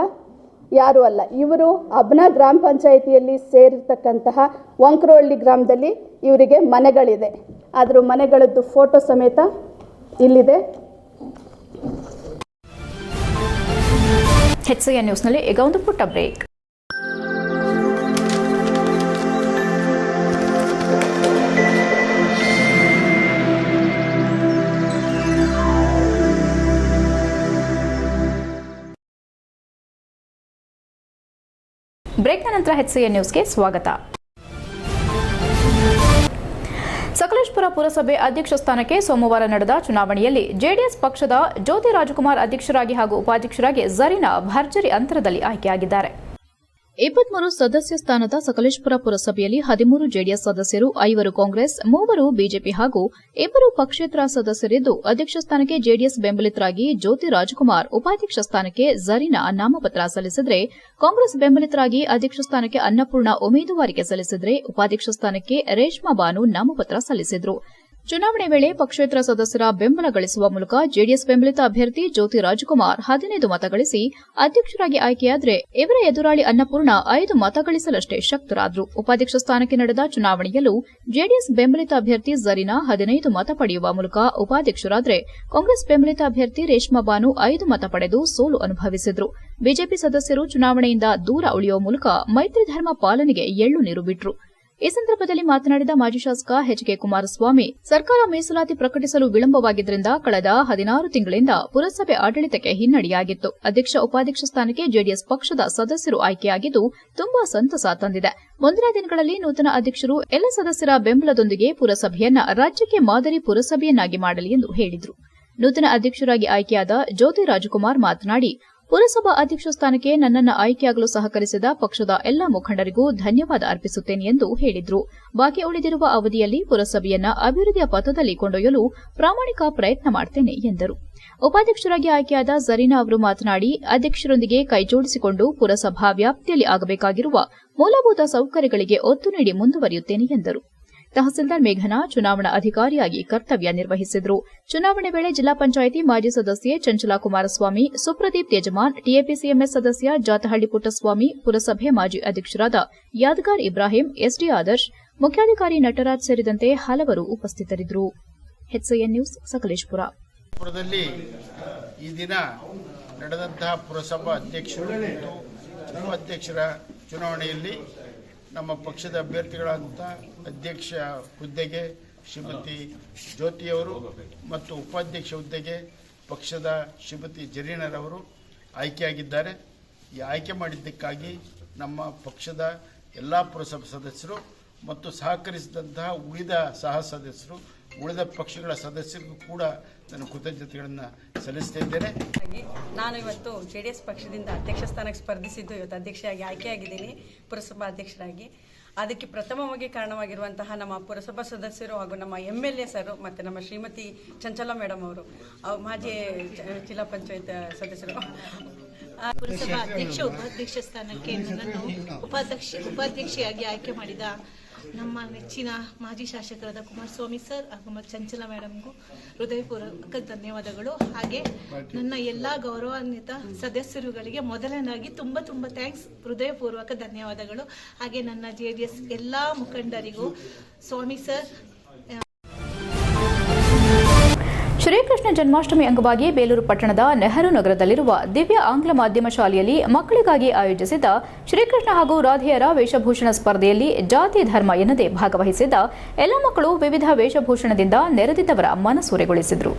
ಯಾರೂ ಅಲ್ಲ. ಇವರು ಅಬ್ನ ಗ್ರಾಮ ಪಂಚಾಯಿತಿಯಲ್ಲಿ ಸೇರಿರ್ತಕ್ಕಂತಹ ವಂಕ್ರಹಳ್ಳಿ ಗ್ರಾಮದಲ್ಲಿ ಇವರಿಗೆ ಮನೆಗಳಿದೆ. ಅದ್ರ ಮನೆಗಳದ್ದು ಫೋಟೋ ಸಮೇತ ಇಲ್ಲಿದೆ. HCN ನ್ಯೂಸ್ನಲ್ಲಿ ಈಗ ಒಂದು ಪುಟ್ಟ ಬ್ರೇಕ್. ಬ್ರೇಕ್ನ ನಂತರ HCN ನ್ಯೂಸ್ಗೆ ಸ್ವಾಗತ. ಸಕಲೇಶಪುರ ಪುರಸಭೆ ಅಧ್ಯಕ್ಷ ಸ್ಥಾನಕ್ಕೆ ಸೋಮವಾರ ನಡೆದ ಚುನಾವಣೆಯಲ್ಲಿ ಜೆಡಿಎಸ್ ಪಕ್ಷದ ಜ್ಯೋತಿ ರಾಜಕುಮಾರ್ ಅಧ್ಯಕ್ಷರಾಗಿ ಹಾಗೂ ಉಪಾಧ್ಯಕ್ಷರಾಗಿ ಝರೀನಾ ಭರ್ಜರಿ ಅಂತರದಲ್ಲಿ ಆಯ್ಕೆಯಾಗಿದ್ದಾರೆ. 23 ಸದಸ್ಯ ಸ್ಥಾನದ ಸಕಲೇಶಪುರ ಪುರಸಭೆಯಲ್ಲಿ 13 ಜೆಡಿಎಸ್ ಸದಸ್ಯರು, 5 ಕಾಂಗ್ರೆಸ್, 3 ಬಿಜೆಪಿ ಹಾಗೂ 2 ಪಕ್ಷೇತರ ಸದಸ್ಯರಿದ್ದು, ಅಧ್ಯಕ್ಷ ಸ್ಥಾನಕ್ಕೆ ಜೆಡಿಎಸ್ ಬೆಂಬಲಿತರಾಗಿ ಜ್ಯೋತಿ ರಾಜಕುಮಾರ್, ಉಪಾಧ್ಯಕ್ಷ ಸ್ಥಾನಕ್ಕೆ ಝರೀನಾ ನಾಮಪತ್ರ ಸಲ್ಲಿಸಿದರೆ, ಕಾಂಗ್ರೆಸ್ ಬೆಂಬಲಿತರಾಗಿ ಅಧ್ಯಕ್ಷ ಸ್ಥಾನಕ್ಕೆ ಅನ್ನಪೂರ್ಣ ಉಮೇದುವಾರಿಕೆ ಸಲ್ಲಿಸಿದರೆ, ಉಪಾಧ್ಯಕ್ಷ ಸ್ಥಾನಕ್ಕೆ ರೇಷ್ಮಾ ಬಾನು ನಾಮಪತ್ರ ಸಲ್ಲಿಸಿದರು. ಚುನಾವಣೆ ವೇಳೆ ಪಕ್ಷೇತರ ಸದಸ್ಯರ ಬೆಂಬಲ ಗಳಿಸುವ ಮೂಲಕ ಜೆಡಿಎಸ್ ಬೆಂಬಲಿತ ಅಭ್ಯರ್ಥಿ ಜ್ಯೋತಿ ರಾಜಕುಮಾರ್ 15 ಮತ ಗಳಿಸಿ ಅಧ್ಯಕ್ಷರಾಗಿ ಆಯ್ಕೆಯಾದರೆ, ಇವರ ಎದುರಾಳಿ ಅನ್ನಪೂರ್ಣ 5 ಮತ ಗಳಿಸಲಷ್ಟೇ ಶಕ್ತರಾದರು. ಉಪಾಧ್ಯಕ್ಷ ಸ್ಥಾನಕ್ಕೆ ನಡೆದ ಚುನಾವಣೆಯಲ್ಲೂ ಜೆಡಿಎಸ್ ಬೆಂಬಲಿತ ಅಭ್ಯರ್ಥಿ ಝರೀನಾ 15 ಮತ ಪಡೆಯುವ ಮೂಲಕ ಉಪಾಧ್ಯಕ್ಷರಾದರೆ, ಕಾಂಗ್ರೆಸ್ ಬೆಂಬಲಿತ ಅಭ್ಯರ್ಥಿ ರೇಷ್ಮಾ ಬಾನು 5 ಮತ ಪಡೆದು ಸೋಲು ಅನುಭವಿಸಿದರು. ಬಿಜೆಪಿ ಸದಸ್ಯರು ಚುನಾವಣೆಯಿಂದ ದೂರ ಉಳಿಯುವ ಮೂಲಕ ಮೈತ್ರಿ ಧರ್ಮ ಪಾಲನೆಗೆ ಎಳ್ಳು ನೀರು ಬಿಟ್ಟರು. ಈ ಸಂದರ್ಭದಲ್ಲಿ ಮಾತನಾಡಿದ ಮಾಜಿ ಶಾಸಕ ಎಚ್.ಕೆ. ಕುಮಾರಸ್ವಾಮಿ, ಸರ್ಕಾರ ಮೀಸಲಾತಿ ಪ್ರಕಟಿಸಲು ವಿಳಂಬವಾಗಿದ್ದರಿಂದ ಕಳೆದ 16 ತಿಂಗಳಿಂದ ಪುರಸಭೆ ಆಡಳಿತಕ್ಕೆ ಹಿನ್ನಡೆಯಾಗಿತ್ತು. ಅಧ್ಯಕ್ಷ, ಉಪಾಧ್ಯಕ್ಷ ಸ್ಥಾನಕ್ಕೆ ಜೆಡಿಎಸ್ ಪಕ್ಷದ ಸದಸ್ಯರು ಆಯ್ಕೆಯಾಗಿದ್ದು ತುಂಬಾ ಸಂತಸ ತಂದಿದೆ. ಮುಂದಿನ ದಿನಗಳಲ್ಲಿ ನೂತನ ಅಧ್ಯಕ್ಷರು ಎಲ್ಲ ಸದಸ್ಯರ ಬೆಂಬಲದೊಂದಿಗೆ ಪುರಸಭೆಯನ್ನ ರಾಜ್ಯಕ್ಕೆ ಮಾದರಿ ಪುರಸಭೆಯನ್ನಾಗಿ ಮಾಡಲಿ ಎಂದು ಹೇಳಿದರು. ನೂತನ ಅಧ್ಯಕ್ಷರಾಗಿ ಆಯ್ಕೆಯಾದ ಜ್ಯೋತಿ ರಾಜಕುಮಾರ್ ಮಾತನಾಡಿ, ಪುರಸಭಾ ಅಧ್ಯಕ್ಷ ಸ್ಥಾನಕ್ಕೆ ನನ್ನನ್ನು ಆಯ್ಕೆಯಾಗಲು ಸಹಕರಿಸಿದ ಪಕ್ಷದ ಎಲ್ಲಾ ಮುಖಂಡರಿಗೂ ಧನ್ಯವಾದ ಅರ್ಪಿಸುತ್ತೇನೆ ಎಂದು ಹೇಳಿದರು. ಬಾಕಿ ಉಳಿದಿರುವ ಅವಧಿಯಲ್ಲಿ ಪುರಸಭೆಯನ್ನ ಅಭಿವೃದ್ಧಿಯ ಪಥದಲ್ಲಿ ಕೊಂಡೊಯ್ಯಲು ಪ್ರಾಮಾಣಿಕ ಪ್ರಯತ್ನ ಮಾಡುತ್ತೇನೆ ಎಂದರು. ಉಪಾಧ್ಯಕ್ಷರಾಗಿ ಆಯ್ಕೆಯಾದ ಝರೀನಾ ಅವರು ಮಾತನಾಡಿ, ಅಧ್ಯಕ್ಷರೊಂದಿಗೆ ಕೈಜೋಡಿಸಿಕೊಂಡು ಪುರಸಭಾ ವ್ಯಾಪ್ತಿಯಲ್ಲಿ ಆಗಬೇಕಾಗಿರುವ ಮೂಲಭೂತ ಸೌಕರ್ಯಗಳಿಗೆ ಒತ್ತು ನೀಡಿ ಮುಂದುವರಿಯುತ್ತೇನೆ ಎಂದರು. ತಹಸೀಲ್ದಾರ್ ಮೇಘನಾ ಚುನಾವಣಾ ಅಧಿಕಾರಿಯಾಗಿ ಕರ್ತವ್ಯ ನಿರ್ವಹಿಸಿದರು. ಚುನಾವಣೆ ವೇಳೆ ಜಿಲ್ಲಾ ಪಂಚಾಯಿತಿ ಮಾಜಿ ಸದಸ್ಯೆ ಚಂಚಲಾ ಕುಮಾರಸ್ವಾಮಿ, ಸುಪ್ರದೀಪ್ ಯಜಮಾನ್, ಟಿಎಪಿಸಿಎಂಎಸ್ ಸದಸ್ಯ ಜಾತಹಳ್ಳಿ ಪುಟ್ಟಸ್ವಾಮಿ, ಪುರಸಭೆ ಮಾಜಿ ಅಧ್ಯಕ್ಷರಾದ ಯಾದಗಾರ್ ಇಬ್ರಾಹಿಂ, ಎಸ್ಡಿ ಆದರ್ಶ್, ಮುಖ್ಯಾಧಿಕಾರಿ ನಟರಾಜ್ ಸೇರಿದಂತೆ ಹಲವರು ಉಪಸ್ಥಿತರಿದ್ದರು. HCN news, Sakleshpur. ಈ ದಿನ ನಡೆದಂತಹ ಪುರಸಭಾ ಅಧ್ಯಕ್ಷರು ಮತ್ತು ಉಪಾಧ್ಯಕ್ಷರ ಚುನಾವಣೆಯಲ್ಲಿ ನಮ್ಮ ಪಕ್ಷದ ಅಭ್ಯರ್ಥಿಗಳಾದಂಥ ಅಧ್ಯಕ್ಷ ಹುದ್ದೆಗೆ ಶ್ರೀಮತಿ ಜ್ಯೋತಿಯವರು ಮತ್ತು ಉಪಾಧ್ಯಕ್ಷ ಹುದ್ದೆಗೆ ಪಕ್ಷದ ಶ್ರೀಮತಿ ಝರೀನಾರವರು ಆಯ್ಕೆಯಾಗಿದ್ದಾರೆ. ಈ ಆಯ್ಕೆ ಮಾಡಿದ್ದಕ್ಕಾಗಿ ನಮ್ಮ ಪಕ್ಷದ ಎಲ್ಲ ಪುರಸಭಾ ಸದಸ್ಯರು ಮತ್ತು ಸಹಕರಿಸಿದಂತಹ ಉಳಿದ ಸಹ ಸದಸ್ಯರು, ಉಳಿದ ಪಕ್ಷಗಳ ಸದಸ್ಯರಿಗೂ ಕೂಡ ನಾನು ಕೃತಜ್ಞತೆಗಳನ್ನು ಸಲ್ಲಿಸ್ತಾ ಇದ್ದೇನೆ. ನಾನು ಇವತ್ತು JDS ಪಕ್ಷದಿಂದ ಅಧ್ಯಕ್ಷ ಸ್ಥಾನಕ್ಕೆ ಸ್ಪರ್ಧಿಸಿದ್ದು ಇವತ್ತು ಅಧ್ಯಕ್ಷರಾಗಿ ಆಯ್ಕೆಯಾಗಿದ್ದೀನಿ ಪುರಸಭಾ ಅಧ್ಯಕ್ಷರಾಗಿ. ಅದಕ್ಕೆ ಪ್ರಥಮವಾಗಿ ಕಾರಣವಾಗಿರುವಂತಹ ನಮ್ಮ ಪುರಸಭಾ ಸದಸ್ಯರು ಹಾಗೂ ನಮ್ಮ MLA ಸರ್ ಮತ್ತು ನಮ್ಮ ಶ್ರೀಮತಿ ಚಂಚಲಾ ಮೇಡಮ್ ಅವರು, ಮಾಜಿ ಜಿಲ್ಲಾ ಪಂಚಾಯತ್ ಸದಸ್ಯರು. ಪುರಸಭಾ ಅಧ್ಯಕ್ಷ ಉಪಾಧ್ಯಕ್ಷ ಸ್ಥಾನಕ್ಕೆ ನನ್ನನ್ನು ಉಪಾಧ್ಯಕ್ಷೆಯಾಗಿ ಆಯ್ಕೆ ಮಾಡಿದ ನಮ್ಮ ನೆಚ್ಚಿನ ಮಾಜಿ ಶಾಸಕರಾದ ಕುಮಾರಸ್ವಾಮಿ ಸರ್ ಹಾಗೂ ಚಂಚಲಾ ಮೇಡಮ್ಗೂ ಹೃದಯಪೂರ್ವಕ ಧನ್ಯವಾದಗಳು. ಹಾಗೆ ನನ್ನ ಎಲ್ಲ ಗೌರವಾನ್ವಿತ ಸದಸ್ಯರುಗಳಿಗೆ ಮೊದಲನಾಗಿ ತುಂಬ ಥ್ಯಾಂಕ್ಸ್, ಹೃದಯಪೂರ್ವಕ ಧನ್ಯವಾದಗಳು. ಹಾಗೆ ನನ್ನ JDS ಎಲ್ಲ ಮುಖಂಡರಿಗೂ ಸ್ವಾಮಿ ಸರ್. ಶ್ರೀಕೃಷ್ಣ ಜನ್ಮಾಷ್ಟಮಿ ಅಂಗವಾಗಿ ಬೇಲೂರು ಪಟ್ಟಣದ ನೆಹರು ನಗರದಲ್ಲಿರುವ ದಿವ್ಯ ಆಂಗ್ಲ ಮಾಧ್ಯಮ ಶಾಲೆಯಲ್ಲಿ ಮಕ್ಕಳಿಗಾಗಿ ಆಯೋಜಿಸಿದ್ದ ಶ್ರೀಕೃಷ್ಣ ಹಾಗೂ ರಾಧೆಯರ ವೇಷಭೂಷಣ ಸ್ಪರ್ಧೆಯಲ್ಲಿ ಜಾತಿ ಧರ್ಮ ಎನ್ನದೇ ಭಾಗವಹಿಸಿದ್ದ ಎಲ್ಲ ಮಕ್ಕಳು ವಿವಿಧ ವೇಷಭೂಷಣದಿಂದ ನೆರೆದಿದ್ದವರ ಮನಸೂರೆಗೊಳಿಸಿದರು.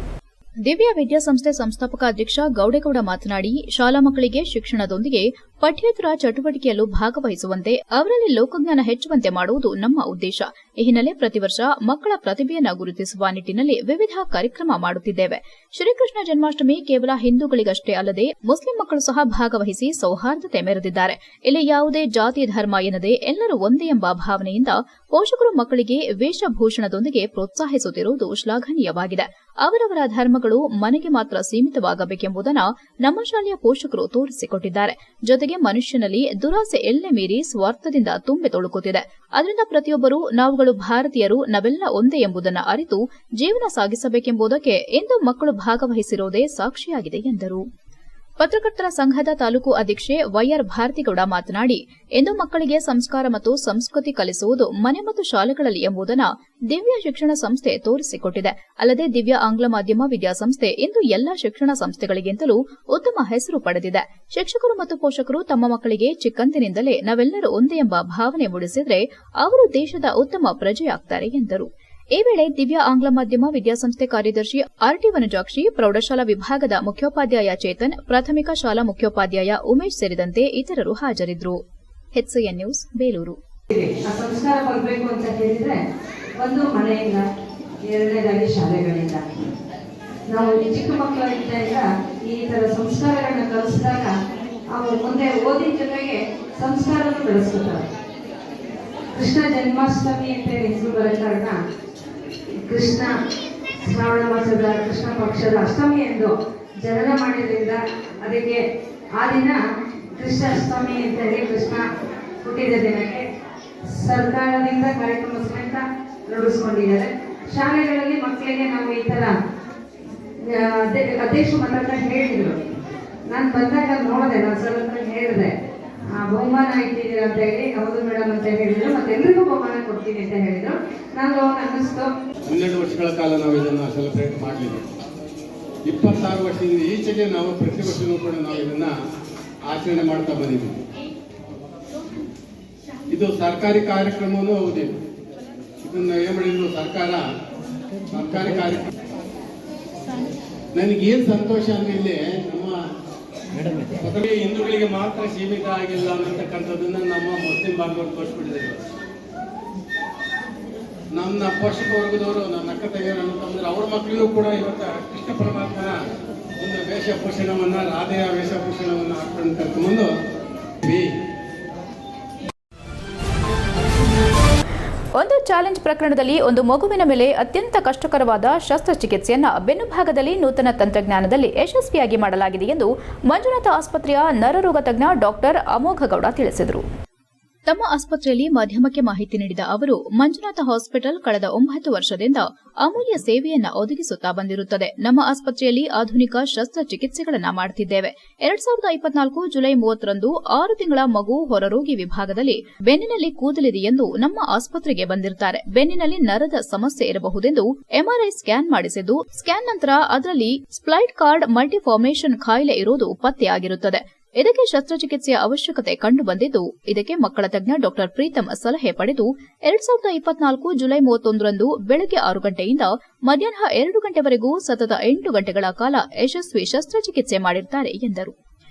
ದಿವ್ಯ ವಿದ್ಯಾಸಂಸ್ಥೆ ಸಂಸ್ಥಾಪಕ ಅಧ್ಯಕ್ಷ ಗೌಡೇಗೌಡ ಮಾತನಾಡಿ, ಶಾಲಾ ಮಕ್ಕಳಿಗೆ ಶಿಕ್ಷಣದೊಂದಿಗೆ ಪಠ್ಯೇತರ ಚಟುವಟಿಕೆಯಲ್ಲೂ ಭಾಗವಹಿಸುವಂತೆ, ಅವರಲ್ಲಿ ಲೋಕಜ್ಞಾನ ಹೆಚ್ಚುವಂತೆ ಮಾಡುವುದು ನಮ್ಮ ಉದ್ದೇಶ. ಈ ಹಿನ್ನೆಲೆ ಪ್ರತಿ ವರ್ಷ ಮಕ್ಕಳ ಪ್ರತಿಭೆಯನ್ನು ಗುರುತಿಸುವ ನಿಟ್ಟಿನಲ್ಲಿ ವಿವಿಧ ಕಾರ್ಯಕ್ರಮ ಮಾಡುತ್ತಿದ್ದೇವೆ. ಶ್ರೀಕೃಷ್ಣ ಜನ್ಮಾಷ್ಟಮಿ ಕೇವಲ ಹಿಂದೂಗಳಿಗಷ್ಟೇ ಅಲ್ಲದೆ ಮುಸ್ಲಿಂ ಮಕ್ಕಳು ಸಹ ಭಾಗವಹಿಸಿ ಸೌಹಾರ್ದತೆ ಮೆರೆದಿದ್ದಾರೆ. ಇಲ್ಲಿ ಯಾವುದೇ ಜಾತಿ ಧರ್ಮ ಎನ್ನದೆ ಎಲ್ಲರೂ ಒಂದೇ ಎಂಬ ಭಾವನೆಯಿಂದ ಪೋಷಕರು ಮಕ್ಕಳಿಗೆ ವೇಷಭೂಷಣದೊಂದಿಗೆ ಪ್ರೋತ್ಸಾಹಿಸುತ್ತಿರುವುದು ಶ್ಲಾಘನೀಯವಾಗಿದೆ. ಅವರವರ ಧರ್ಮಗಳು ಮನೆಗೆ ಮಾತ್ರ ಸೀಮಿತವಾಗಬೇಕೆಂಬುದನ್ನು ನಮ್ಮ ಶಾಲೆಯ ಪೋಷಕರು ತೋರಿಸಿಕೊಟ್ಟಿದ್ದಾರೆ. ಜೊತೆಗೆ ಮನುಷ್ಯನಲ್ಲಿ ದುರಾಸೆ ಎಲ್ಲೆ ಮೀರಿ ಸ್ವಾರ್ಥದಿಂದ ತುಂಬಿ ತೊಳುಕುತ್ತಿದೆ. ಅದರಿಂದ ಪ್ರತಿಯೊಬ್ಬರೂ ನಾವುಗಳು ಭಾರತೀಯರು, ನಾವೆಲ್ಲ ಒಂದೇ ಎಂಬುದನ್ನು ಅರಿತು ಜೀವನ ಸಾಗಿಸಬೇಕೆಂಬುದಕ್ಕೆ ಇಂದು ಮಕ್ಕಳು ಭಾಗವಹಿಸಿರುವುದೇ ಸಾಕ್ಷಿಯಾಗಿದೆ ಎಂದರು. ಪತ್ರಕರ್ತರ ಸಂಘದ ತಾಲೂಕು ಅಧ್ಯಕ್ಷೆ ವೈಆರ್ ಭಾರತಿಗೌಡ ಮಾತನಾಡಿ, ಇಂದು ಮಕ್ಕಳಿಗೆ ಸಂಸ್ಕಾರ ಮತ್ತು ಸಂಸ್ಕೃತಿ ಕಲಿಸುವುದು ಮನೆ ಮತ್ತು ಶಾಲೆಗಳಲ್ಲಿ ಎಂಬುದನ್ನು ದಿವ್ಯ ಶಿಕ್ಷಣ ಸಂಸ್ಥೆ ತೋರಿಸಿಕೊಟ್ಟಿದೆ. ಅಲ್ಲದೆ ದಿವ್ಯ ಆಂಗ್ಲ ಮಾಧ್ಯಮ ವಿದ್ಯಾಸಂಸ್ಥೆ ಇಂದು ಎಲ್ಲಾ ಶಿಕ್ಷಣ ಸಂಸ್ಥೆಗಳಿಗಿಂತಲೂ ಉತ್ತಮ ಹೆಸರು ಪಡೆದಿದೆ. ಶಿಕ್ಷಕರು ಮತ್ತು ಪೋಷಕರು ತಮ್ಮ ಮಕ್ಕಳಿಗೆ ಚಿಕ್ಕಂದಿನಿಂದಲೇ ನಾವೆಲ್ಲರೂ ಒಂದೇ ಎಂಬ ಭಾವನೆ ಮೂಡಿಸಿದರೆ ಅವರು ದೇಶದ ಉತ್ತಮ ಪ್ರಜೆಯಾಗ್ತಾರೆ ಎಂದರು. ಈ ವೇಳೆ ದಿವ್ಯ ಆಂಗ್ಲ ಮಾಧ್ಯಮ ವಿದ್ಯಾಸಂಸ್ಥೆ ಕಾರ್ಯದರ್ಶಿ ಆರ್ಟಿ ವನಜಾಕ್ಷಿ, ಪ್ರೌಢಶಾಲಾ ವಿಭಾಗದ ಮುಖ್ಯೋಪಾಧ್ಯಾಯ ಚೇತನ್, ಪ್ರಾಥಮಿಕ ಶಾಲಾ ಮುಖ್ಯೋಪಾಧ್ಯಾಯ ಉಮೇಶ್ ಸೇರಿದಂತೆ ಇತರರು ಹಾಜರಿದ್ದರು. HCN news Belur. ಆ ಸಂಸ್ಕಾರ ಬರಬೇಕು ಅಂತ ಹೇಳಿದ್ರೆ ಒಂದು ಮನೆಯಿಂದ, ಎರಡನೇದಾಗಿ ಶಾಲೆಗಳಿಂದ. ನಾವು ಚಿಕ್ಕ ಮಕ್ಕಳಿದ್ದಾಗ ಈ ಥರ ಸಂಸ್ಕಾರಗಳನ್ನ ಕಲಿಸಿದಾಗ ಅವರು ಮುಂದೆ ಓದಿನ ಜೊತೆಗೆ ಸಂಸ್ಕಾರನೂ ಬೆಳೆಸ್ಕೊತಾರೆ. ಕೃಷ್ಣ ಜನ್ಮಾಷ್ಟಮಿ ಅಂತ ಹೆಸರು ಬರೋ ಕಾರಣ ಕೃಷ್ಣ ಶ್ರಾವಣ ಮಾಸದ ಕೃಷ್ಣ ಪಕ್ಷದ ಅಷ್ಟಮಿ ಎಂದು ಜನನ ಮಾಡಿದ್ರಿಂದ ಅದಕ್ಕೆ ಆ ದಿನ ಕೃಷ್ಣ ಅಷ್ಟಮಿ ಅಂತ ಹೇಳಿ ಕೃಷ್ಣ ಹುಟ್ಟಿದ ದಿನಕ್ಕೆ ಸರ್ಕಾರದಿಂದ ಕಾರ್ಯಕ್ರಮ ಸಮೇತ ರೂಢಿಸ್ಕೊಂಡಿದ್ದಾರೆ. ಶಾಲೆಗಳಲ್ಲಿ ಮಕ್ಕಳಿಗೆ ನಾವು ಈ ಥರ ಅಧ್ಯಕ್ಷರು ಮಾತಾಡ್ತಾ ಹೇಳಿದ್ರು. ನಾನು ಬಂದಾಗ ನೋಡಿದೆ, ನಾನು ಸರ್ ಹತ್ರ ಹೇಳಿದೆ ಬಹುಮಾನ ಇಟ್ಟಿದ್ದೀರ ಅಂತ ಹೇಳಿ. ಹೌದು ಮೇಡಮ್ ಅಂತ ಹೇಳಿದ್ರು. ಮತ್ತೆ ಎಲ್ರಿಗೂ ಬಹುಮಾನ ಕೊಡ್ತೀನಿ ಅಂತ ಹೇಳಿದ್ರು. ನಾನು ಅನ್ನಿಸ್ತು 12 ವರ್ಷಗಳ ಕಾಲ ನಾವು ಇದನ್ನು ಸೆಲೆಬ್ರೇಟ್ ಮಾಡಲಿಲ್ಲ. 26 ವರ್ಷದಿಂದ ಈಚೆಗೆ ನಾವು ಪ್ರತಿ ವರ್ಷವೂ ಕೂಡ ನಾವು ಇದನ್ನ ಆಚರಣೆ ಮಾಡ್ತಾ ಬಂದಿದ್ದೀವಿ. ಇದು ಸರ್ಕಾರಿ ಕಾರ್ಯಕ್ರಮವೂ ಹೌದು. ಇದನ್ನ ಏನ್ ಮಾಡಿದ್ರು ಸರ್ಕಾರಿ ಕಾರ್ಯಕ್ರಮ. ನನಗೇನು ಸಂತೋಷ ಅಂದ್ರೆ ಇಲ್ಲಿ ನಮ್ಮ ಹಿಂದೂಗಳಿಗೆ ಮಾತ್ರ ಸೀಮಿತ ಆಗಿಲ್ಲ ಅನ್ನತಕ್ಕಂಥದ್ದನ್ನ ನಮ್ಮ ಮುಸ್ಲಿಂ ಬಾಂಧವರು ತೋರಿಸ್ಬಿಟ್ಟಿದ್ದಾರೆ. ನನ್ನ ಪೋಷಕ ವರ್ಗದವರು, ನನ್ನ ಅಕ್ಕ ತಂಗಿಯರು, ನನ್ನ ತಮ್ಮಂದಿರು, ಅವ್ರ ಮಕ್ಕಳಿಗೂ ಕೂಡ ಇವತ್ತು ಕೃಷ್ಣ ಪರಮಾತ್ಮನ ಒಂದು ವೇಷಭೂಷಣವನ್ನ, ರಾಧೆಯ ವೇಷಭೂಷಣವನ್ನು ಹಾಕೊಂಡು ಕರ್ಕೊಂಡು ಒಂದು ಚಾಲೆಂಜ್ ಪ್ರಕರಣದಲ್ಲಿ ಒಂದು ಮಗುವಿನ ಮೇಲೆ ಅತ್ಯಂತ ಕಷ್ಟಕರವಾದ ಶಸ್ತ್ರಚಿಕಿತ್ಸೆಯನ್ನು ಬೆನ್ನುಭಾಗದಲ್ಲಿ ನೂತನ ತಂತ್ರಜ್ಞಾನದಲ್ಲಿ ಯಶಸ್ವಿಯಾಗಿ ಮಾಡಲಾಗಿದೆ ಎಂದು ಮಂಜುನಾಥ ಆಸ್ಪತ್ರೆಯ ನರರೋಗ ತಜ್ಞ ಡಾಕ್ಟರ್ ಅಮೋಘಗೌಡ ತಿಳಿಸಿದರು. ತಮ್ಮ ಆಸ್ಪತ್ರೆಯಲ್ಲಿ ಮಾಧ್ಯಮಕ್ಕೆ ಮಾಹಿತಿ ನೀಡಿದ ಅವರು, ಮಂಜುನಾಥ ಹಾಸ್ಪಿಟಲ್ ಕಳೆದ 9 ವರ್ಷದಿಂದ ಅಮೂಲ್ಯ ಸೇವೆಯನ್ನ ಒದಗಿಸುತ್ತಾ ಬಂದಿರುತ್ತದೆ. ನಮ್ಮ ಆಸ್ಪತ್ರೆಯಲ್ಲಿ ಆಧುನಿಕ ಶಸ್ತ್ರಚಿಕಿತ್ಸೆಗಳನ್ನು ಮಾಡುತ್ತಿದ್ದೇವೆ. 2024 ಜುಲೈ 30ರಂದು 6 ತಿಂಗಳ ಮಗು ಹೊರರೋಗಿ ವಿಭಾಗದಲ್ಲಿ ಬೆನ್ನಿನಲ್ಲಿ ಕೂದಲಿದೆ ಎಂದು ನಮ್ಮ ಆಸ್ಪತ್ರೆಗೆ ಬಂದಿರುತ್ತಾರೆ. ಬೆನ್ನಿನಲ್ಲಿ ನರದ ಸಮಸ್ಯೆ ಇರಬಹುದೆಂದು ಎಂಆರ್ಐ ಸ್ಕ್ಯಾನ್ ಮಾಡಿಸಿದ್ದು, ಸ್ಕ್ಯಾನ್ ನಂತರ ಅದರಲ್ಲಿ ಸ್ಪ್ಲೈಟ್ ಕಾರ್ಡ್ ಮಲ್ಟಿಫಾರ್ಮೇಷನ್ ಕಾಯಿಲೆ ಇರುವುದು ಪತ್ತೆಯಾಗಿರುತ್ತದೆ. ಇದಕ್ಕೆ ಶಸ್ತ್ರಚಿಕಿತ್ಸೆಯ ಅವಶ್ಯಕತೆ ಕಂಡುಬಂದಿದ್ದು, ಇದಕ್ಕೆ ಮಕ್ಕಳ ತಜ್ಞ ಡಾಕ್ಟರ್ ಪ್ರೀತಂ ಸಲಹೆ ಪಡೆದು 2024 ಜುಲೈ 31ರಂದು ಬೆಳಗ್ಗೆ 6 ಗಂಟೆಯಿಂದ ಮಧ್ಯಾಹ್ನ 2 ಗಂಟೆವರೆಗೂ ಸತತ 8 ಗಂಟೆಗಳ ಕಾಲ ಯಶಸ್ವಿ ಶಸ್ತ್ರಚಿಕಿತ್ಸೆ ಮಾಡಿದ್ದಾರೆ ಎಂದರು.